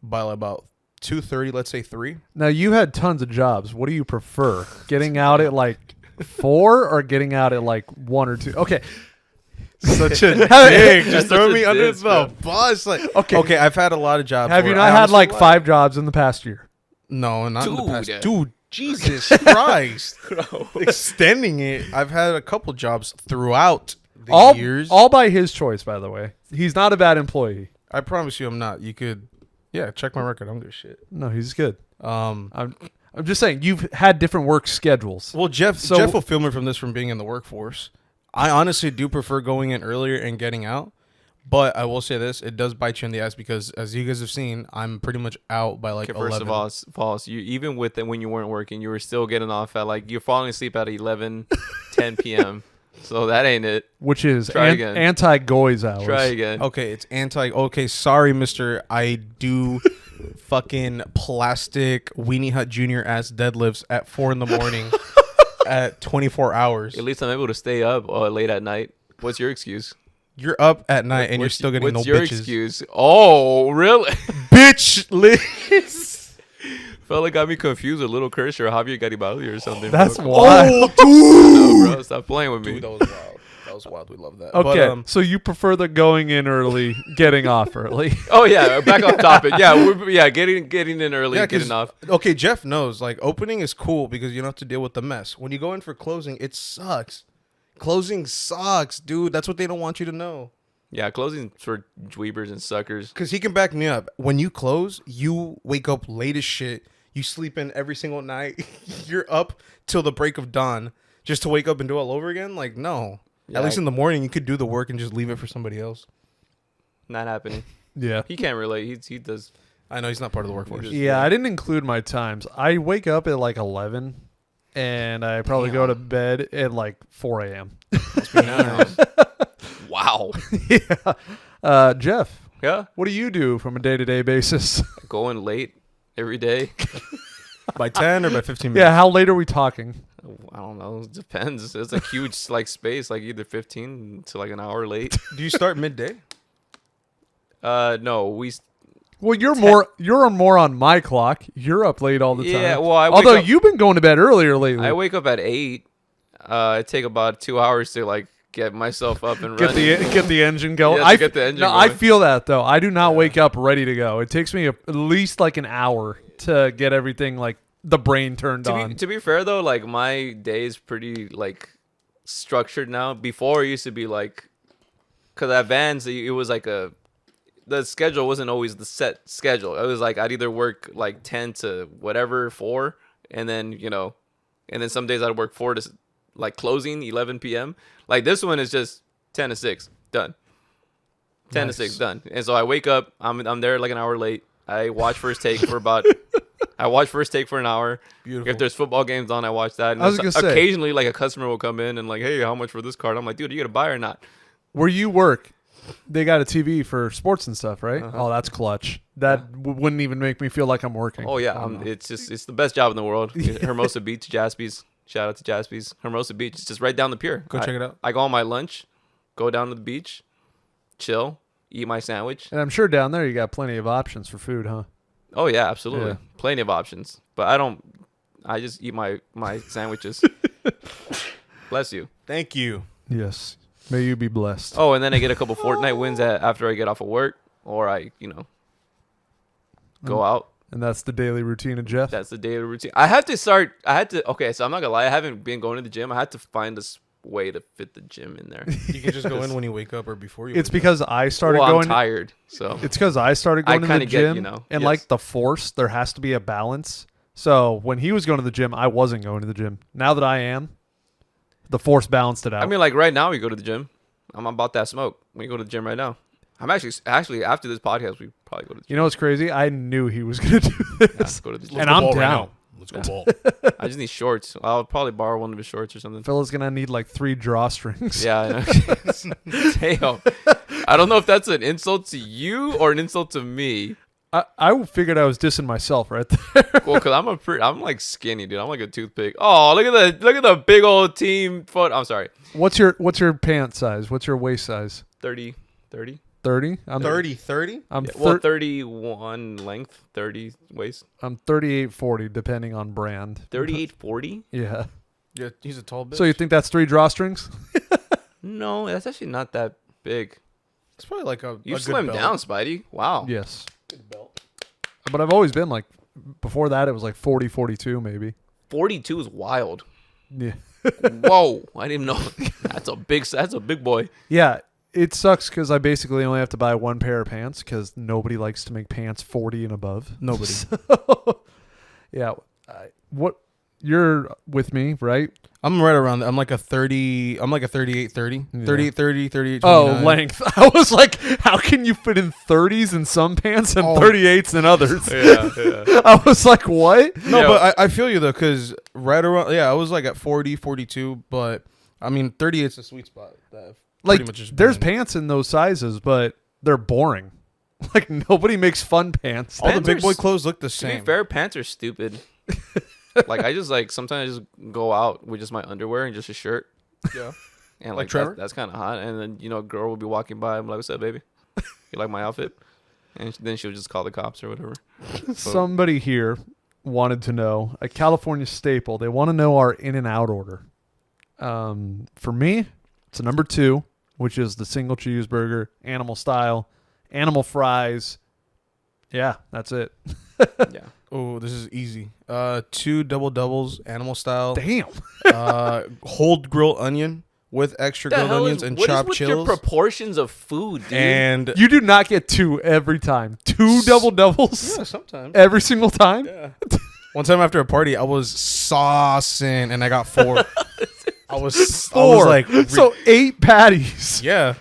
by about 2:30, let's say 3. Now, you had tons of jobs. What do you prefer? Getting out at like 4 or getting out at like 1 or 2? Okay. Such a dick. That's Just such throw a me under diss, the bus. Like, Okay. okay, I've had a lot of jobs. Have you where not I had honestly like 5 jobs in the past year? No, not in the past. Dude. Dude, Jesus Christ. Bro. Extending it. I've had a couple jobs throughout the All, years. all by his choice, by the way. He's not a bad employee. I promise you I'm not. You could, yeah, check my record. I don't give a shit. No, he's good. Um, I'm just saying, you've had different work schedules. Well, Jeff So- will feel me from this from being in the workforce. I honestly do prefer going in earlier and getting out. But I will say this, it does bite you in the ass because, as you guys have seen, I'm pretty much out by like Okay, 11. first of all, it's false. You even with it when you weren't working, you were still getting off at like you're falling asleep at 11, 10 p.m. So that ain't it. Which is Try again. anti-Goys hours. Try again. Okay, it's anti. Okay, sorry, mister. I do fucking plastic Weenie Hut Jr. ass deadlifts at 4 in the morning at 24 hours. At least I'm able to stay up late at night. What's your excuse? You're up at night and you're What's- still getting no what's your bitches. excuse? Oh, really? Bitch list. Fella got me confused with Little Kirsch or Javier Garibaldi or something. That's bro. why. dude. Bro, stop playing with me. Dude, that was wild. That was wild. We love that. Okay, But, so you prefer the going in early, getting off early. Oh yeah, back off topic. Yeah, getting in early, yeah, 'cause- getting off. Okay, Jeff knows. Like, opening is cool because you don't have to deal with the mess. When you go in for closing, it sucks. Closing sucks, dude. That's what they don't want you to know. Yeah, closing for dweebers and suckers. Because he can back me up. When you close, you wake up late as shit. You sleep in every single night. You're up till the break of dawn just to wake up and do it all over again. Like, no. Yeah, At least in the morning, you could do the work and just leave it for somebody else. Not happening. Yeah. He can't relate. He does. I know he's not part of the workforce. Yeah, I didn't include my times. I wake up at like 11, and I probably go to bed at like 4 a.m. Nice. Wow. Yeah. Jeff, Yeah. what do you do from a day-to-day basis? Going late every day. By 10 or by 15 minutes? Yeah, how late are we talking? I don't know. It depends. It's a huge like space, like either 15 to like an hour late. Do you start midday? No, Well, you're more on my clock. You're up late all the time. Yeah, well, I wake although up- you've been going to bed earlier lately. I wake up at 8. I take about 2 hours to like get myself up and get running. get the engine going. Yeah, to get the engine no, I going. feel that though. I do not wake up ready to go. It takes me at least like an hour to get everything like the brain turned on. To be fair though, like my day is pretty like structured now. Before it used to be like, cause at Vans it was like the schedule wasn't always the set schedule. It was like I'd either work like 10 to whatever 4, and then and then some days I'd work 4 to like closing 11 p.m. Like this one is just 10 to 6 done. 10 to 6 done. And so I wake up. I'm there like an hour late. I watch First Take for about. I watch First Take for an hour. Beautiful. If there's football games on, I watch that. And I was gonna say- occasionally, like a customer will come in and like, hey, how much for this card? I'm like, dude, are you gonna buy or not? Where you work, they got a TV for sports and stuff, right? Uh-huh. Oh, that's clutch. That wouldn't even make me feel like I'm working. Oh yeah, it's the best job in the world. Hermosa Beach, Jaspy's. Shout out to Jaspy's. Hermosa Beach. It's just right down the pier. Go check it out. I go on my lunch, go down to the beach, chill, eat my sandwich. And I'm sure down there you got plenty of options for food, huh? Oh yeah, absolutely. Yeah. Plenty of options. But I just eat my sandwiches. Bless you. Thank you. Yes. May you be blessed. Oh, and then I get a couple Fortnite wins after I get off of work, or I, go out. And that's the daily routine of Jeff. That's the daily routine. Okay, so I'm not gonna lie, I haven't been going to the gym. I had to find this way to fit the gym in there. You can just go in when you wake up or before you It's wake because I started Well, I'm going. tired, so It's because I started I going to the kinda get, gym, and yes. like the force, there has to be a balance. So when he was going to the gym, I wasn't going to the gym. Now that I am, the force balanced it out. I mean, like right now we go to the gym. I'm about that smoke. We go to the gym right now. I'm actually after this podcast we probably go to the gym. you know what's crazy? I knew he was going to do Yeah, this. go to the gym. And I'm down. Let's go ball. I just need shorts. I'll probably borrow one of his shorts or something. Fella's going to need like 3 drawstrings. Yeah, I know. Damn. I don't know if that's an insult to you or an insult to me. I figured I was dissing myself right there. Well, cause I'm like skinny, dude. I'm like a toothpick. Oh, look at the big old team foot. I'm sorry. What's your pant size? What's your waist size? 30. 30? I'm 30? I'm Yeah, well, thir- 31 length, 30 waist. I'm 38-40 depending on brand. 38-40? Yeah. Yeah, he's a tall bitch. So you think that's 3 drawstrings? No, that's actually not that big. it's probably like a You good slimmed belt. down, Spidey. Wow. Yes. Good belt. But I've always been like before that it was like 40, 42 maybe. 42 is wild. Yeah. Whoa, I didn't know. That's a big boy. Yeah, it sucks cuz I basically only have to buy 1 pair of pants cuz nobody likes to make pants 40 and above. Nobody. Yeah. What you're with me, right? I'm right around that. I'm like a 30. I'm like a 38, 30. Yeah. 38, 30, 38, Oh, 29. length. I was like, how can you fit in 30s in some pants and Oh. 38s in others? Yeah. I was like, what? No, Yeah. but I feel you though, because right around, yeah, I was like at 40, 42, but I mean, 38 is a sweet spot. That Like, pretty much just there's been- pants in those sizes, but they're boring. Like, nobody makes fun pants. all the Pants big are boy s- clothes look the To be same. fair, pants are stupid. Like I just like sometimes I just go out with just my underwear and just a shirt, Yeah. and Like like Trevor? that's kind of hot. And then a girl will be walking by. I'm like, "What's up, baby? You like my outfit?" And then she'll just call the cops or whatever. Somebody here wanted to know a California staple. They want to know our in and out order. For me, it's a number 2, which is the single cheeseburger, animal style, animal fries. Yeah, that's it. Yeah. Oh, this is easy. 2 double doubles, animal style. Damn. Whole grilled onion with extra grilled onions and what is chopped with your chills. proportions of food, dude? And You do not get 2 every time. 2 double doubles yeah, sometimes. every single time. Yeah. One time after a party, I was saucing and I got 4. I was 4. like, so 8 patties. yeah.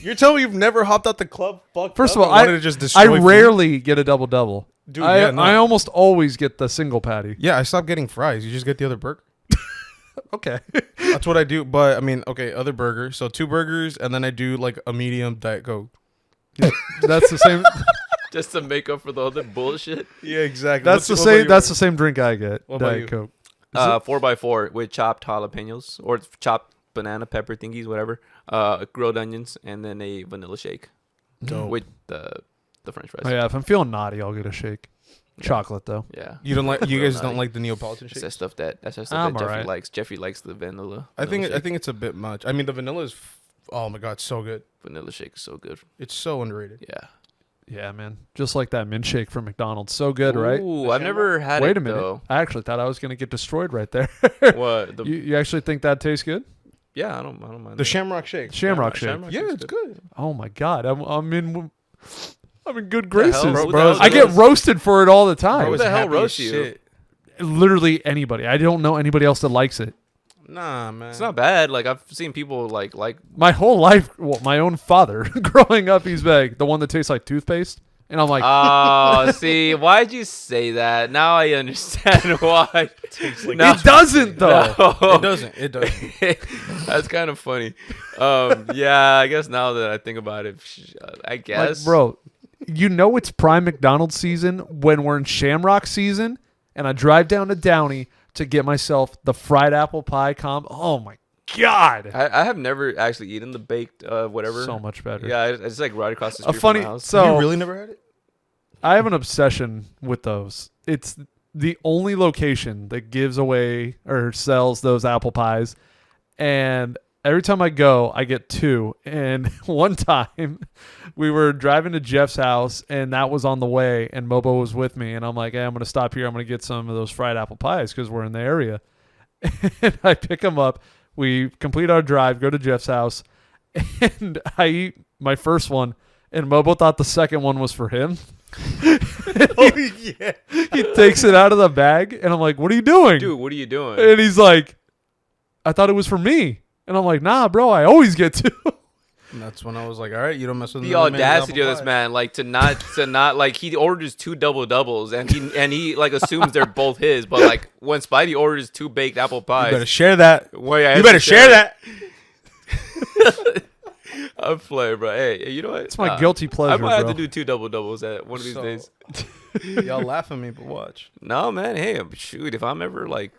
You're telling me you've never hopped out the club? First of all, wanted to just I destroy food? rarely get a double. Dude, I, yeah, no. I almost always get the single patty. Yeah, I stopped getting fries. You just get the other burger. Okay. That's what I do. But I mean, okay, other burger. So 2 burgers, and then I do like a medium Diet Coke. That's the same. Just to make up for the other bullshit. Yeah, exactly. That's the same. That's the same drink I get. What about Diet you? Coke. 4x4 with chopped jalapenos or chopped banana pepper thingies, whatever. Grilled onions, and then a vanilla shake Dope. with the French fries. Oh yeah, if I'm feeling naughty, I'll get a shake. Chocolate though. Yeah. You don't like? You Real guys don't naughty. like the Neapolitan That's shake? that stuff that I'm Jeffrey alright. likes. Jeffrey likes the vanilla. I think shake. it's a bit much. I mean, the vanilla is. Oh my god, so good. Vanilla shake is so good. It's so underrated. Yeah. Yeah, man. Just like that mint shake from McDonald's. So good, right? Ooh, I've never had Wait it a minute. though. I actually thought I was gonna get destroyed right there. What? you actually think that tastes good? Yeah, I don't mind. The that. Shamrock Shake. Shamrock shake. Shamrock Yeah, shake's it's good. Oh my god, I'm in good the graces. hell? Who the Bro, hell's I get this? roasted for it all the time. Who was the hell happy as roasts you? shit. Literally anybody. I don't know anybody else that likes it. Nah, man. It's not bad. Like I've seen people like My whole life, well, my own father, growing up, he's like the one that tastes like toothpaste, and I'm like, Oh, see, why'd you say that? Now I understand why. Now- it doesn't though. It doesn't. It doesn't. That's kind of funny. Yeah, I guess now that I think about it, I guess. Like, bro, you know it's prime McDonald's season when we're in Shamrock season, and I drive down to Downey to get myself the fried apple pie combo. Oh my god, I have never actually eaten the baked whatever. so much better. Yeah, it's like right across the A street funny. from my house. So You really never had it? I have an obsession with those. It's the only location that gives away or sells those apple pies. And every time I go, I get 2. And one time we were driving to Jeff's house and that was on the way and Mobo was with me. And I'm like, hey, I'm going to stop here. I'm going to get some of those fried apple pies because we're in the area. And I pick them up. We complete our drive, go to Jeff's house. And I eat my first one. And Mobo thought the second one was for him. Oh yeah. He takes it out of the bag, and I'm like, "What are you doing, Dude, what are you doing? And he's like, "I thought it was for me." And I'm like, "Nah, bro, I always get 2." And that's when I was like, all right, you don't mess with The another man's audacity of apple this pie. man, like to not like he orders 2 double doubles and he like assumes they're both his, but like when Spidey orders 2 baked apple You better pies, share that. well, yeah, You better share that. I'm playing, bro. Hey, you know what? It's my guilty pleasure, I might have bro. to do 2 double doubles at one of these So- days. Y'all laugh at me, but watch. No, man. Hey, shoot, if I'm ever like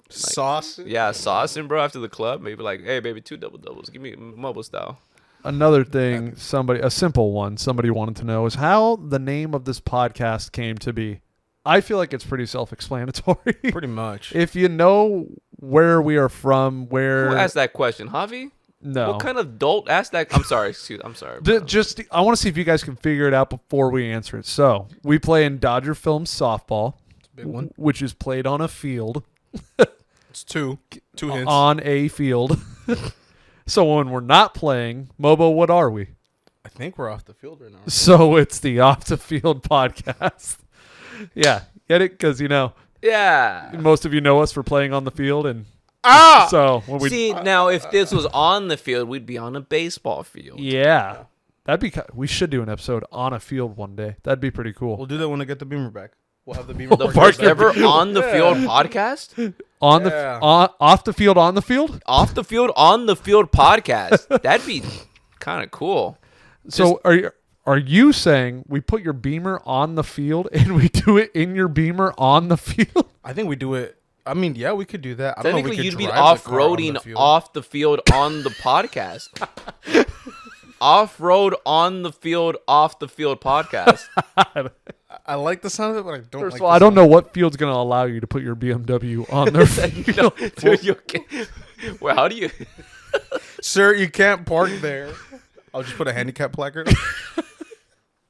Sauce. saucing, bro, after the club, maybe like, hey, baby, 2 double doubles. Give me mobile style. Another thing, a simple one, somebody wanted to know is how the name of this podcast came to be. I feel like it's pretty self-explanatory. Pretty much. If you know where we are from, where Who asked that question, Javi? no, What kind of dolt asked that? I'm sorry. I'm sorry. D- bro. just I want to see if you guys can figure it out before we answer it. So we play in Dodger Film softball, Big one. which is played on a field. It's 2. 2 hints. On a field. So when we're not playing, Mobo, what are we? I think we're off the field right now. So it's the Off the Field podcast. Yeah, get it? Because, Yeah. most of you know us for playing on the field. And Ah! so when we. See, now if this was on the field, we'd be on a baseball field. Yeah. We should do an episode on a field one day. That'd be pretty cool. We'll do that when I get the Beamer back. We'll have the Beamer The back. first ever on the field podcast? On Yeah. off the field, on the field? Off the field, on the field podcast. That'd be kind of cool. So are you saying we put your Beamer on the field and we do it in your Beamer on the field? I think we do it. I mean, yeah, we could do that. I don't know if we Technically, could you'd be drive the car on off-roading the field. off the field on the podcast. Off-road on the field, off the field podcast. I like the sound of it, but I don't First like of all, the I don't sound. know what field's going to allow you to put your BMW on their field. Dude, you can't. Well, how do you? Sir, you can't park there. I'll just put a handicap placard.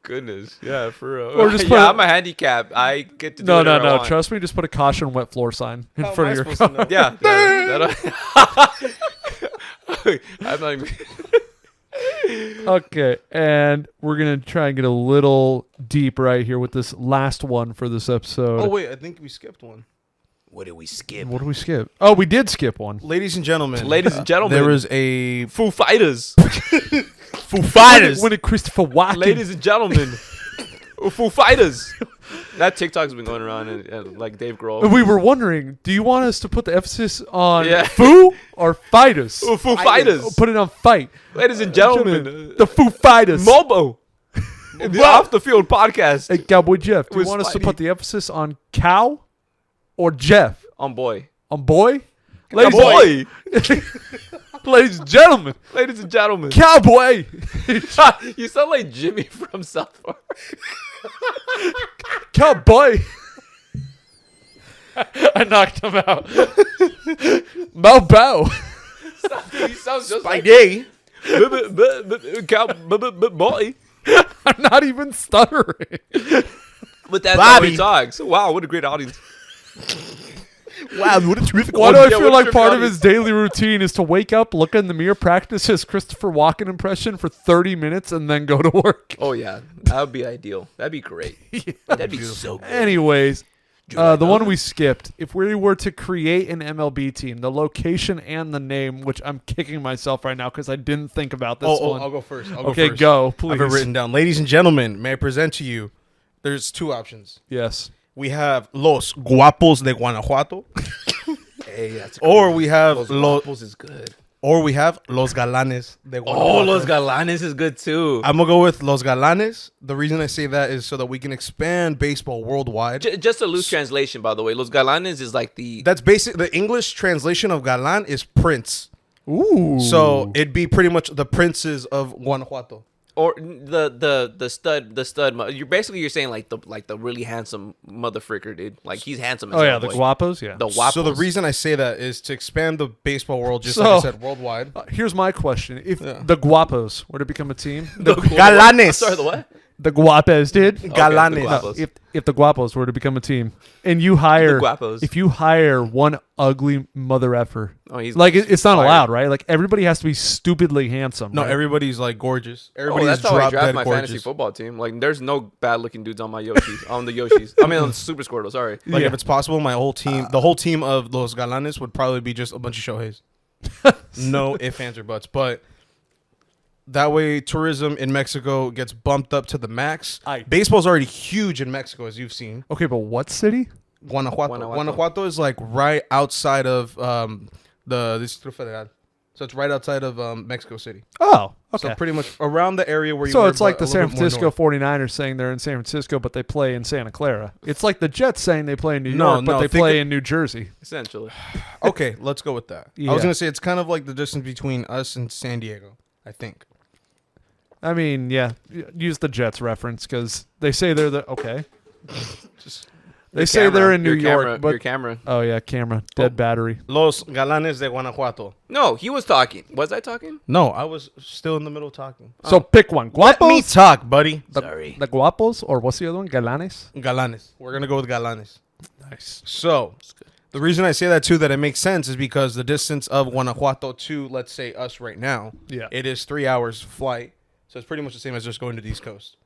Goodness, yeah, for real. Or just put yeah, a- I'm a handicap. I get to do No. whatever I want. Trust me. Just put a caution wet floor sign in How am front I of your supposed car. to know? Yeah. I'm not even. Okay, and we're gonna try and get a little deep right here with this last one for this episode. Oh wait, I think we skipped one. What did we skip? What did we skip? Oh, we did skip one. Ladies and gentlemen. Ladies and gentlemen. There was a Foo Fighters. Foo Fighters. When did Christopher Walken? Ladies and gentlemen. Foo Fighters. That TikTok's been going around and like Dave Grohl. We were wondering, do you want us to put the emphasis on Yeah. Foo or Fighters? Foo Fighters. Put it on fight. Ladies and gentlemen. The Foo Fighters. Mobo. The Off the Field podcast. Hey, Cowboy Jeff, do you With want us to Spidey. put the emphasis on Cow or Jeff? On boy. On boy? Boy. Ladies and gentlemen, Ladies and gentlemen. Cowboy. You sound like Jimmy from South Park. Cowboy. I knocked him out. Bow. He sounds just like Spidey. boy. I'm not even stuttering. But that's Bobby. how he talks. Wow, what a great audience. Wow, what a terrific Why do I Yeah, feel what's like your part of value? his daily routine is to wake up, look in the mirror, practice his Christopher Walken impression for 30 minutes, and then go to work? Oh yeah, that would be ideal. That'd be great. That'd be so good. Anyways, like the one that? we skipped, if we were to create an MLB team, the location and the name, which I'm kicking myself right now because I didn't think about this one. I'll go first. Okay, go, please. I have it written down. Ladies and gentlemen, may I present to you, there's two options. Yes. We have Los Guapos de Guanajuato, Hey, that's or we have Los is good. Or we have Los Galanes de Oh, Guanajuato. Los Galanes is good too. I'm gonna go with Los Galanes. The reason I say that is so that we can expand baseball worldwide. Just a loose translation, by the way. Los Galanes is like the That's basic. The English translation of Galan is prince. Ooh. So it'd be pretty much the princes of Guanajuato. or the stud. You're saying like the really handsome motherfricker, dude. Like he's handsome. As Oh, yeah, hell, the boy. guapos, yeah. The Wapos. So the reason I say that is to expand the baseball world, just So- like I said, worldwide. Here's my question. If Yeah. the guapos were to become a team, The Galanes. Sorry, the what? the guapos did. Galanes. the No, Guapos. if the guapos were to become a team, and you hire, The Guapos. if you hire one ugly mother effer, Oh, he's like it's not fired. allowed, right? Like everybody has to be stupidly handsome. No, right? everybody's like gorgeous. Oh, Everybody's that's how I drop draft dead my gorgeous. fantasy football team. Like, there's no bad looking dudes on my Yoshis. On the Yoshis. I mean, on the Super Squirtle. Sorry. Like Yeah. if it's possible, my whole team, the whole team of Los Galanes would probably be just a bunch of Shoheis. No ifs, ands, or buts. But that way, tourism in Mexico gets bumped up to the max. Aye. Baseball's already huge in Mexico, as you've seen. Okay, but what city? Guanajuato. Guanajuato. Guanajuato is like right outside of the Distrito Federal. So it's right outside of Mexico City. Oh, okay. So pretty much around the area where you So were, it's like but the a San little bit more Francisco north. 49ers saying they're in San Francisco, but they play in Santa Clara. It's like the Jets saying they play in New No, York, but no, they think play of- in New Jersey. Essentially. Okay, let's go with that. I Yeah. was gonna say it's kind of like the distance between us and San Diego, I think. I mean, yeah, use the Jets reference because they say they're the okay. They say they're in New York, Your but camera. oh yeah, camera dead battery. Los Galanes de Guanajuato. No, he was talking. Was I talking? No, I was still in the middle talking. So pick one. Let me Guapos, talk, buddy. Sorry. the guapos, or what's the other one? Galanes. Galanes. We're gonna go with Galanes. Nice. So, the reason I say that too, that it makes sense, is because the distance of Guanajuato to, let's say, us right now, Yeah. it is 3 hours flight. So it's pretty much the same as just going to the East Coast.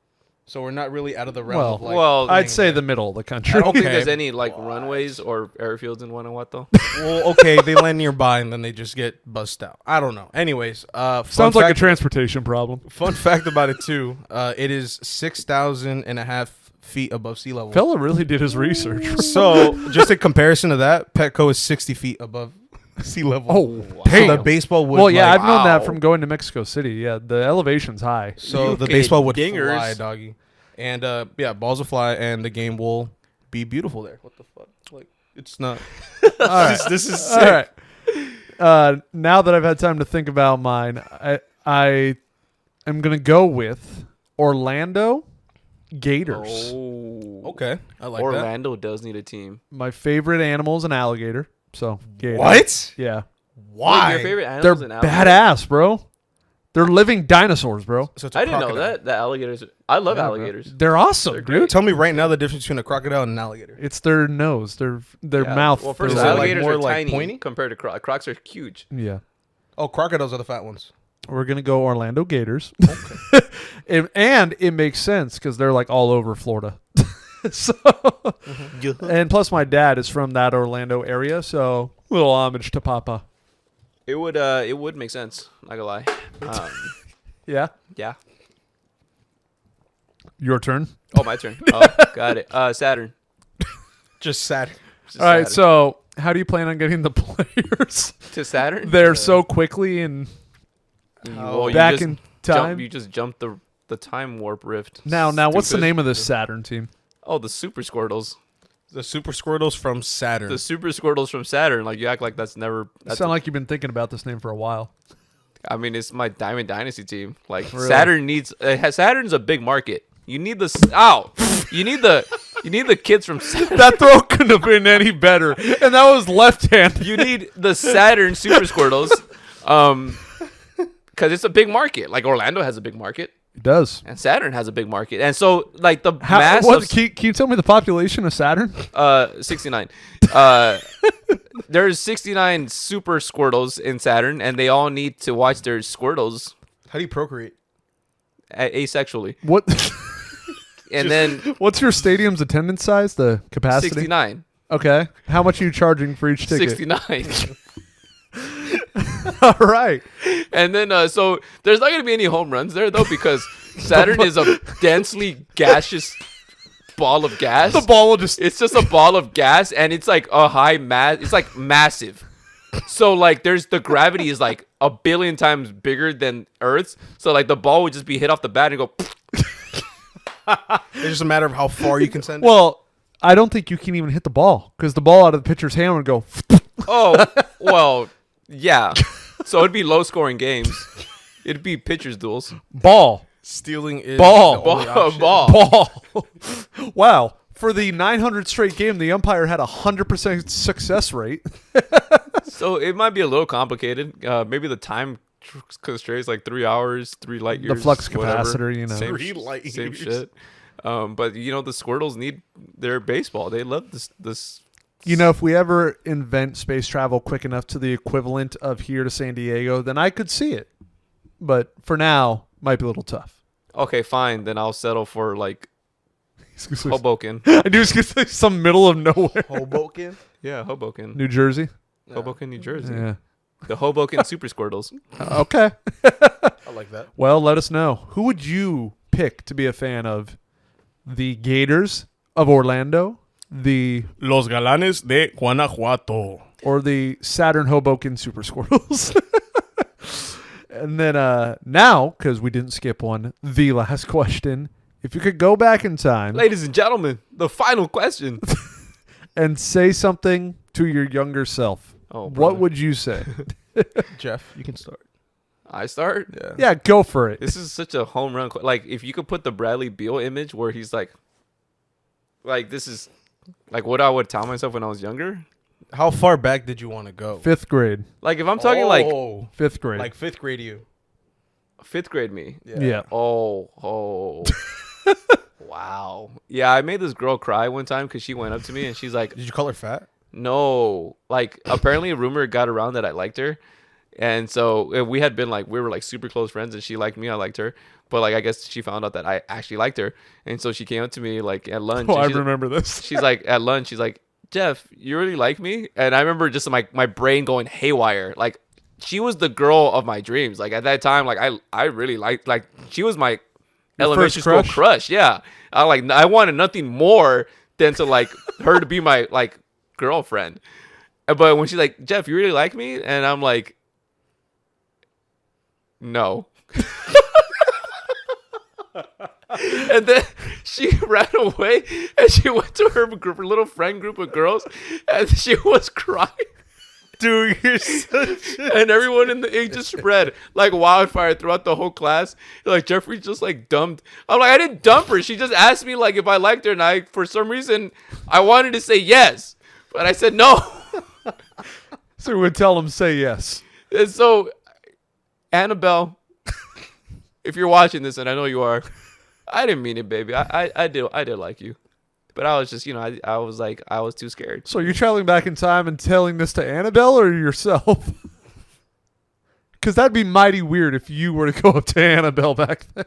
So we're not really out of the realm of like. well, I'd being say there. the middle of the I country. don't think Okay. there's any like runways or airfields in Guanajuato. Well, okay, they land nearby and then they just get bussed out. I don't know. Anyways, Sounds like a transportation problem. fun fact about it too. It is 6,500 feet above sea level. Fella really did his research. So, just in comparison to that, Petco is 60 feet above sea level. Oh, so damn. the baseball would. Well, yeah, like, I've known that wow. from going to Mexico City. Yeah, the elevation's high. So You the get baseball would dingers. fly, doggy, and yeah, balls will fly, and the game will be beautiful there. What the fuck? Like, it's not. All right. This is All right. Now that I've had time to think about mine, I am gonna go with Orlando Gators. Oh. Okay, I like Orlando does need a team. My favorite animal is an alligator. So Gators. What? Yeah, Why? Wait, your favorite they're animals in alligators? badass, bro. They're living dinosaurs, bro. So it's a I didn't know crocodile. that. The alligators. I love Yeah, bro. alligators. They're awesome, They're dude. Tell me right now the difference between a crocodile and an alligator. It's their nose, their Yeah. mouth. Well, first Is of it all, like alligators more are like tiny pointy? compared to crocs. Crocs are huge. yeah. Oh, crocodiles are the fat ones. We're gonna go Orlando Gators, and it makes sense because they're like all over Florida. So, and plus, my dad is from that Orlando area, so little homage to Papa. It would make sense. Not gonna lie. Yeah. Yeah. Your turn. Oh, my turn. Oh, got it. Saturn. Just sad. Just All right. Saturn. So, how do you plan on getting the players To Saturn. there so quickly and Well, you back just in time? you just jumped the time warp rift. Now, what's the Stupid. name of this Saturn team? Oh, the Super Squirtles. The Super Squirtles from Saturn. The Super Squirtles from Saturn. Like you act like that's never. That's Sound like you've been thinking about this name for a while. I mean, it's my Diamond Dynasty team. Like Really? Saturn needs. Saturn's a big market. You need the. Ow! You need the kids from Saturn. That throw couldn't have been any better, and that was left hand. You need the Saturn Super Squirtles. Because it's a big market. Like Orlando has a big market, It does. and Saturn has a big market, and so like the How, mass what, of can you tell me the population of Saturn? 69. There's 69 Super Squirtles in Saturn, and they all need to watch their Squirtles How do you procreate? asexually, What? and then What's your stadium's attendance size? The capacity? 69. Okay. How much are you charging for each ticket? 69. All right. And then so there's not gonna be any home runs there though, because Saturn is a densely gaseous ball of gas. The ball will just. It's just a ball of gas, and it's like a high mass. It's like massive. So like there's the gravity is like a billion times bigger than Earth's. So like the ball would just be hit off the bat and go. It's just a matter of how far you can send it. Well, I don't think you can even hit the ball because the ball out of the pitcher's hand would go. Oh well, yeah. So it'd be low scoring games. It'd be pitchers duels. Ball. Stealing is Ball. the only option. Ball. Ball. Wow. For the 900 straight game, the umpire had a 100% success rate. So it might be a little complicated. Maybe the time constraints like 3 hours, 3 light years. The flux whatever. capacitor, you know. Same, 3 light same years. shit. But you know the Squirtles need their baseball. They love this. You know, if we ever invent space travel quick enough to the equivalent of here to San Diego, then I could see it. But for now, might be a little tough. Okay, fine. Then I'll settle for like Hoboken. I knew it was going to say some middle of nowhere. Hoboken. Yeah, Hoboken. New Jersey? Hoboken, New Jersey. Yeah. The Hoboken Super Squirtles. Okay. I like that. Well, let us know. Who would you pick to be a fan of? The Gators of Orlando, the Los Galanes de Guanajuato. or the Saturn Hoboken Super Squirtles? And then now, because we didn't skip one, the last question. If you could go back in time Ladies and gentlemen, the final question. and say something to your younger self, Oh, brother. what would you say? Jeff, you can start. I start? Yeah. Yeah, go for it. This is such a home run. Like, if you could put the Bradley Beal image where he's like this is like what I would tell myself when I was younger. How far back did you want to go? 5th grade. Like, if I'm talking like 5th grade. like 5th grade you. 5th grade me. yeah. Oh. Wow. Yeah, I made this girl cry one time because she went up to me and she's like, Did you call her fat? no. Like, apparently a rumor got around that I liked her. And so we had been like, we were like super close friends and she liked me. I liked her. But like, I guess she found out that I actually liked her. And so she came up to me like at lunch. Oh, and I she's- remember this. She's like, at lunch, she's like, Jeff, you really like me? And I remember just my brain going haywire. Like, she was the girl of my dreams. Like, at that time, like, I really liked, like, she was my Your elementary first school crush? crush. Yeah. I wanted nothing more than to, like, her to be my, like, girlfriend. But when she's like, Jeff, you really like me? And I'm like, no. And then she ran away and she went to her little friend group of girls and she was crying. Dude, you're such And everyone in the ink just spread like wildfire throughout the whole class. Like, Jeffrey just like dumped. I'm like, I didn't dump her. She just asked me like if I liked her, and for some reason I wanted to say yes, but I said no. So we would tell them, say yes. And so, Annabelle, if you're watching this, and I know you are, I didn't mean it, baby. I did like you, but I was just, I was like, I was too scared. So you're traveling back in time and telling this to Annabelle or yourself? Because that'd be mighty weird if you were to go up to Annabelle back then.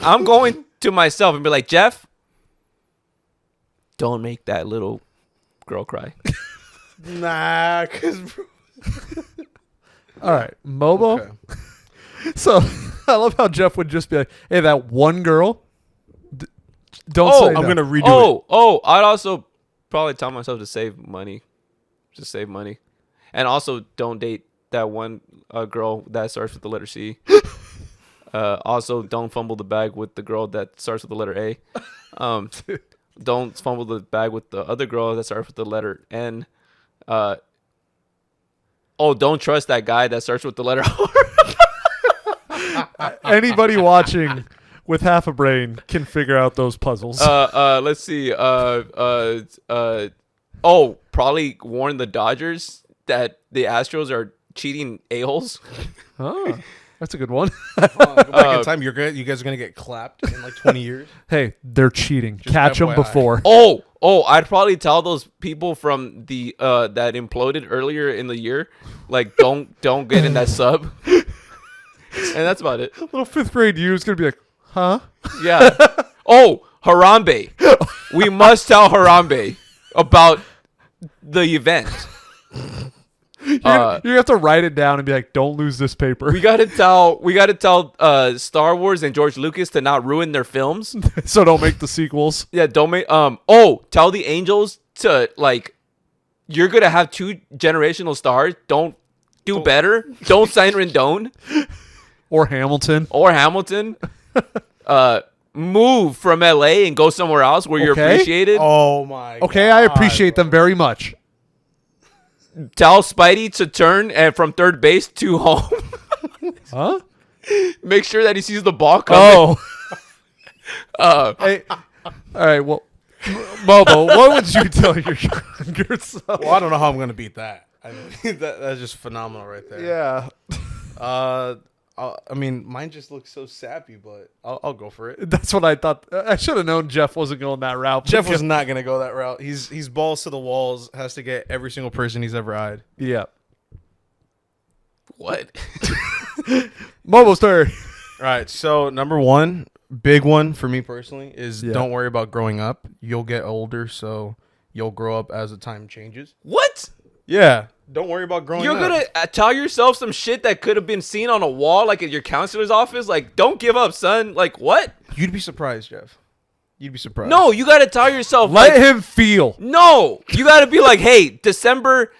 I'm going to myself and be like, Jeff, don't make that little girl cry. Nah, cause All right, Mobo. Okay. So I love how Jeff would just be like, "Hey, that one girl, don't Oh, say I'm no." gonna redo it. I'd also probably tell myself to save money. Just save money. And also don't date that one girl that starts with the letter C. Also don't fumble the bag with the girl that starts with the letter A. Don't fumble the bag with the other girl that starts with the letter N. Don't trust that guy that starts with the letter R. Anybody watching with half a brain can figure out those puzzles. Let's see. Probably warn the Dodgers that the Astros are cheating a-holes. Oh, that's a good one. Go back in time. You guys are gonna get clapped in like 20 years. Hey, they're cheating. Just Catch them FYI. before. I'd probably tell those people from the that imploded earlier in the year, like don't get in that sub. And that's about it. Little fifth grade you is gonna be like, huh? Yeah. Harambe. We must tell Harambe about the event. You're gonna have to write it down and be like, don't lose this paper. We gotta tell Star Wars and George Lucas to not ruin their films. So don't make the sequels. Yeah, don't make tell the Angels to like you're gonna have 2 generational stars. Don't do better. Don't sign Rendon Or Hamilton. or Hamilton. Move from LA and go somewhere else where you're Okay. appreciated. Oh my. Okay, I appreciate them very much. Tell Spidey to turn from third base to home. Huh? Make sure that he sees the ball coming. Oh. Hey. All right, well, Mobo, what would you tell your younger self? Well, I don't know how I'm gonna beat that. I mean, that's just phenomenal right there. Yeah. I mean, mine just looks so sappy, but I'll go for it. That's what I thought. I should have known Jeff wasn't going that route. Jeff was not gonna go that route. He's balls to the walls. Has to get every single person he's ever eyed. Yeah. What? Mobo's turn. All right. So number one, big one for me personally is Yeah. don't worry about growing up. You'll get older, so you'll grow up as the time changes. What? Yeah. Don't worry about growing You're up. gonna tell yourself some shit that could have been seen on a wall, like at your counselor's office. Like, don't give up, son. Like, what? You'd be surprised, Jeff. You'd be surprised. No, you gotta tell yourself. Let like, him feel. No, you gotta be like, hey, December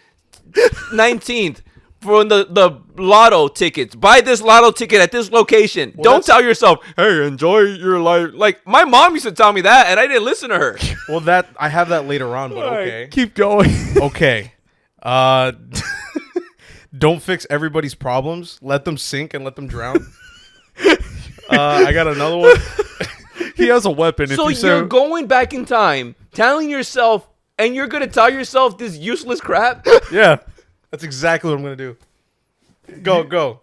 19th for the lotto tickets. Buy this lotto ticket at this location. Well, Don't tell yourself, hey, enjoy your life. Like, my mom used to tell me that, and I didn't listen to her. Well, that I have that later on, but All right, okay. keep going. Okay. Don't fix everybody's problems. Let them sink and let them drown. I got another one. He has a weapon. So if you're you going back in time, telling yourself, and you're gonna tell yourself this useless crap? Yeah. That's exactly what I'm going to do. Go.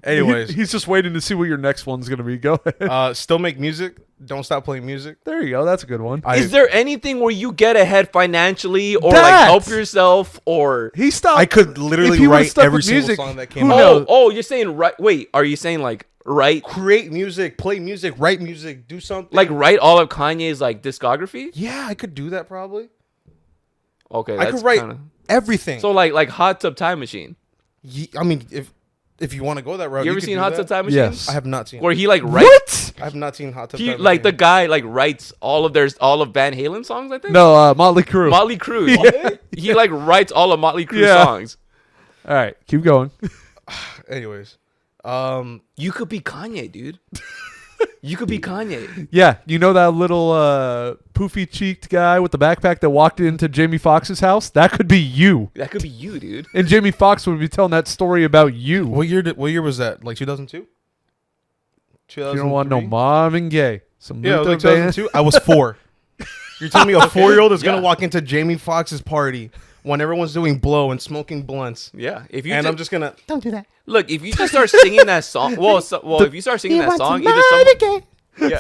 Anyways, he's just waiting to see what your next one's gonna be. Go ahead. still make music. Don't stop playing music. There you go. That's a good one. Is there anything where you get ahead financially or That! like help yourself or He stopped. I could literally if he would've write stuck every with single music, song that who came out. knows? Oh, you're saying right? Wait, are you saying like write Create music, play music, write music, do something. like write all of Kanye's like discography? Yeah, I could do that probably. Okay, I that's could write kinda... everything. So like Hot Tub Time Machine. I mean, if you want to go that route, You ever could seen do Hot that. Tub Time Machine? Yes. I have not seen. Where it. he like writes. What? I have not seen Hot Tub He Time like the Machine. guy like writes all of Van Halen songs. I think. No, Motley Crue. Motley Crue. Yeah. He like writes all of Motley Crue Yeah. songs. All right, keep going. Anyways, You could be Kanye, dude. You could be Kanye. Yeah, you know that little poofy cheeked guy with the backpack that walked into Jamie Foxx's house? That could be you. That could be you, dude. And Jamie Foxx would be telling that story about you. what year was that? Like 2002. You don't want no mom and gay. Some Yeah, it was like Luther Van- 2002. I was 4. You're telling me a 4-year-old is Yeah. gonna walk into Jamie Foxx's party when everyone's doing blow and smoking blunts, Yeah. If you and ju- I'm just gonna Don't do that. look, if you just start singing that song, if you start singing that song, either someone, yeah,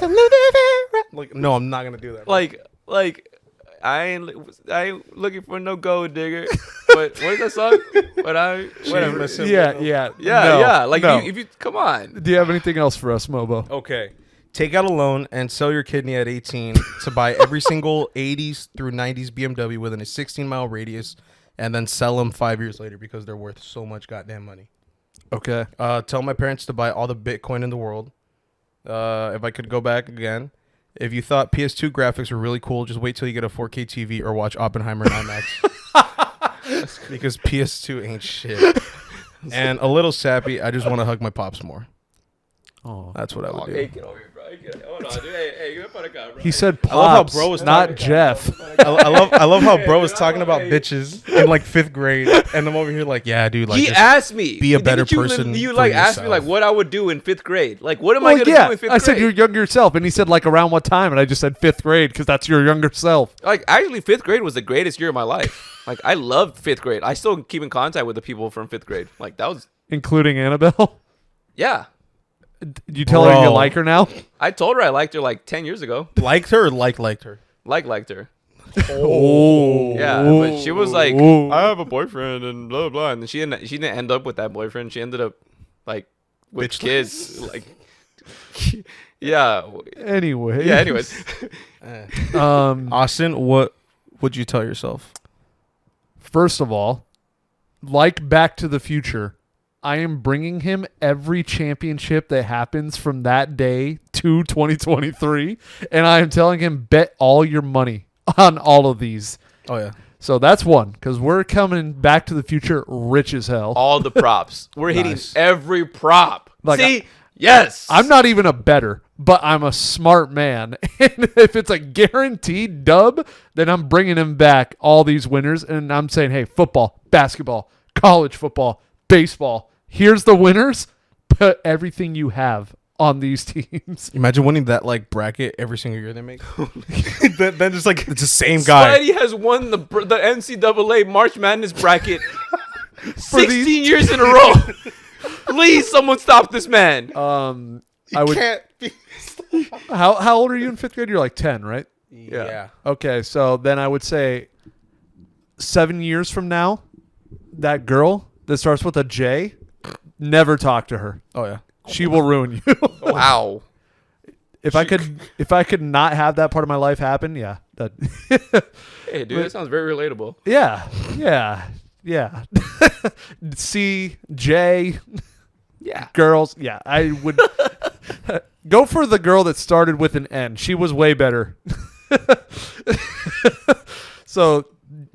like, no, I'm not gonna do that. like I ain't looking for no gold digger. But what is that song? But I whatever. Seamus and- Yeah. Yeah, No, yeah. Like no. if you come on. Do you have anything else for us, Mobo? Okay. Take out a loan and sell your kidney at 18 to buy every single 80s through 90s BMW within a 16-mile radius, and then sell them 5 years later because they're worth so much goddamn money. Okay. Tell my parents to buy all the Bitcoin in the world. If I could go back again. If you thought PS2 graphics were really cool, just wait till you get a 4K TV or watch Oppenheimer in IMAX. Because PS2 ain't shit. And a little sappy, I just want to hug my pops more. Oh. That's what I would do. Hey, get over here, bro. Hold on, dude. Hey, give me a phone call, bro. He said I love how pops, bro was not talking- Jeff. I love how bro was talking about bitches in like 5th grade, and I'm over here like, yeah, dude, like he just asked me. be a Didn't better you, person You for like asked me yourself. like what I would do in 5th grade. Like what am I Well, gonna yeah, do in 5th grade? I said you're younger self, and he said like around what time, and I just said 5th grade because that's your younger self. Like actually 5th grade was the greatest year of my life. Like I loved 5th grade. I still keep in contact with the people from 5th grade. Like that was Including Annabelle. yeah. You tell her you Bro. like her now? I told her I liked her like 10 years ago. liked her or liked her. Liked her. Oh. Yeah, but she was like, Ooh. I have a boyfriend and blah blah, and she didn't end up with that boyfriend. She ended up like with Bitch. kids. Like, yeah, Anyway. yeah. Anyways, Austin, what would you tell yourself? First of all, like Back to the Future, I am bringing him every championship that happens from that day to 2023, and I am telling him bet all your money on all of these. Oh yeah. So that's one, because we're coming Back to the Future rich as hell. all the props. We're hitting Nice. every prop. Like, See, yes. I'm not even a bettor, but I'm a smart man. And if it's a guaranteed dub, then I'm bringing him back all these winners. And I'm saying, hey, football, basketball, college football, baseball, here's the winners. Put everything you have on these teams. Imagine winning that like bracket every single year they make. then just like it's the same guy. Spidey has won the NCAA March Madness bracket 16 these- years in a row. Please, someone stop this man. I would. Can't be. How old are you in 5th grade? You're like 10, right? Yeah. Okay, so then I would say 7 years from now, that girl that starts with a J, never talk to her. Oh yeah. She will ruin you. Wow. If I could not have that part of my life happen, yeah. That Hey, dude, that sounds very relatable. yeah. C, J, Yeah. girls, yeah. I would go for the girl that started with an N. She was way better. So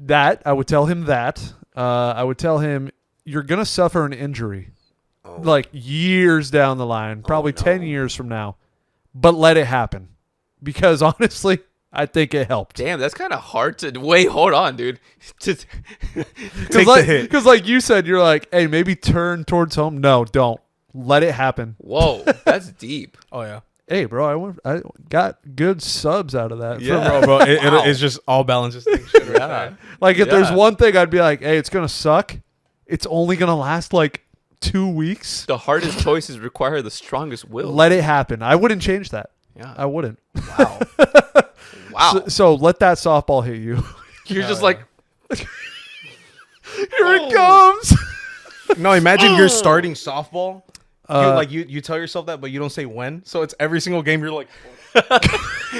that, I would tell him that. I would tell him, you're going to suffer an injury. Like years down the line, probably 10 years from now. But let it happen. Because honestly, I think it helped. Damn, that's kind of hard to wait. Hold on, dude. Take the hit. Because like you said, you're like, hey, maybe turn towards home. No, don't. Let it happen. Whoa, that's deep. Oh yeah. Hey, bro, I got good subs out of that. Yeah. Bro, Wow. it's just all balances. Things shit right Yeah. there. Like if there's Yeah. one thing I'd be like, hey, it's going to suck. It's only going to last like 2 weeks. The hardest choices require the strongest will. Let it happen. I wouldn't change that. Yeah. I wouldn't. Wow. Wow. So let that softball hit you. You're just like, Here it comes. No, imagine you're starting softball. Uh, You tell yourself that, but you don't say when. So it's every single game you're like,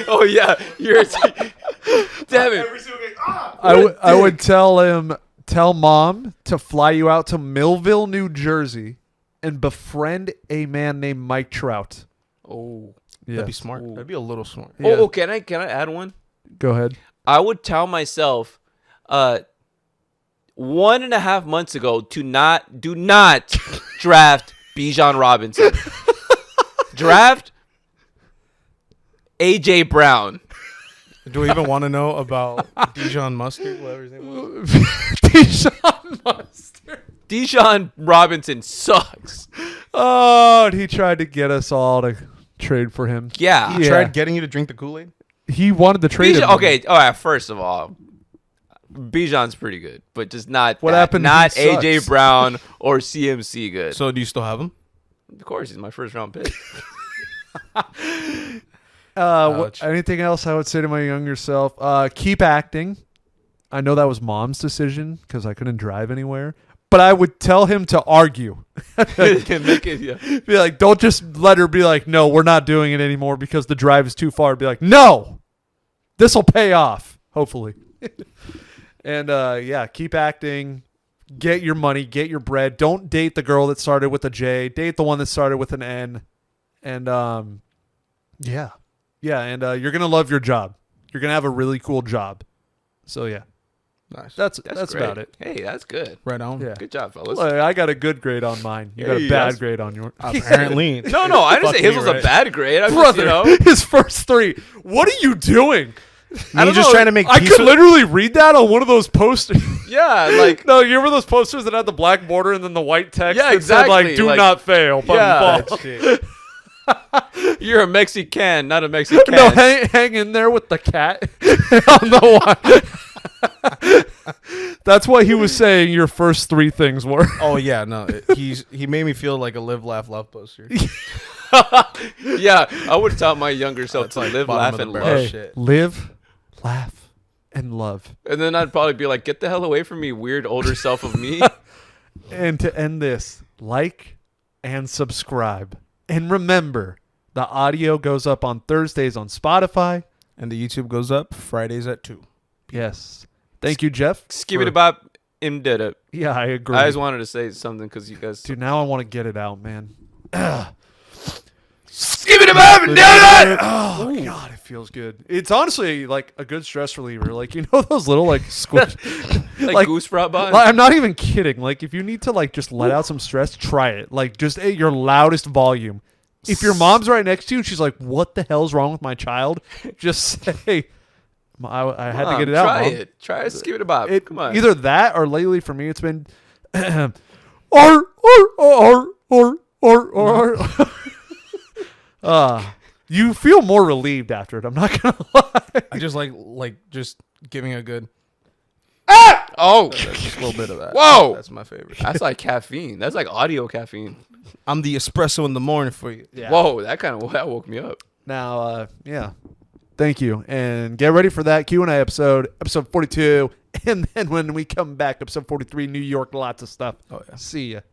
oh yeah, you're. Damn it. every single game. Ah! I would tell mom to fly you out to Millville, New Jersey, and befriend a man named Mike Trout. Oh. That'd be Yes. smart. That'd be a little smart. Yeah. Oh, can I add one? Go ahead. I would tell myself, 1.5 months ago do not draft Bijan Robinson. Draft AJ Brown. Do we even want to know about Dijon Mustard, whatever his name was? Deshaun Mustard. Bijan Robinson sucks. Oh, and he tried to get us all to trade for him. Yeah. Yeah. Tried getting you to drink the Kool-Aid? He wanted to trade him. Okay, all right, first of all, Bijan's pretty good, but just not What that- happened if not he AJ sucks? Brown or CMC good. So do you still have him? Of course, he's my first round pick. Ouch. Anything else I would say to my younger self? Keep acting. I know that was mom's decision because I couldn't drive anywhere. but I would tell him to argue. Make it, yeah. Be like, don't just let her be like, no, we're not doing it anymore because the drive is too far. Be like, no, this will pay off, hopefully. And yeah, keep acting. Get your money, get your bread. Don't date the girl that started with a J. Date the one that started with an N. And yeah, and you're gonna love your job. You're gonna have a really cool job. So yeah, Nice. that's Great. about it. Hey, that's good. Right on. Yeah, Good job, fellas. Well, I got a good grade on mine. You got Hey, a bad that's- grade on yours. Apparently. No, I didn't Fuck say his me, was a right? bad grade. I'm Brother, just, you know. his first 3. What are you doing? I Me don't just know. trying to make I peace could with- literally read that on one of those posters. Yeah, like No, you remember those posters that had the black border and then the white text? Yeah, that said, like, exactly, do like- not fail. Button Yeah. fall. Shit. you're a Mexican, not a Mexican. No, hang in there with the cat on the one. That's what he was saying your first 3 things were. Oh yeah, no. He made me feel like a live, laugh, love poster. Yeah, I would tell my younger self That's to like live, bottom laugh, of the and barrel. love. Hey, shit. live, laugh, and love. And then I'd probably be like, get the hell away from me, weird older self of me. And to end this, like and subscribe. And remember, the audio goes up on Thursdays on Spotify. And the YouTube goes up Fridays at 2. Yes. Thank you, Jeff. Skip it about him did it. Yeah, I agree. I just wanted to say something because you guys. Dude, now I want to get it out, man. Skip it about him did it. Oh, God, it feels good. It's honestly like a good stress reliever. Like, you know those little like squish. Like goose brought by. I'm not even kidding. Like, if you need to like just let out some stress, try it. Like, just at your loudest volume. If your mom's right next to you and she's like, "What the hell's wrong with my child?" Just say, "I had to get it out." Try Mom." it. Try it. Skip it about. Come on. Either that or lately for me, it's been you feel more relieved after it. I'm not gonna lie. I just like just giving a good Oh, just a little bit of that. Whoa! That's my favorite. that's like caffeine. That's like audio caffeine. I'm the espresso in the morning for you. Yeah. Whoa, that woke me up. Now, yeah. Thank you, and get ready for that Q&A episode 42, and then when we come back, episode 43, New York, lots of stuff. Oh yeah. See ya.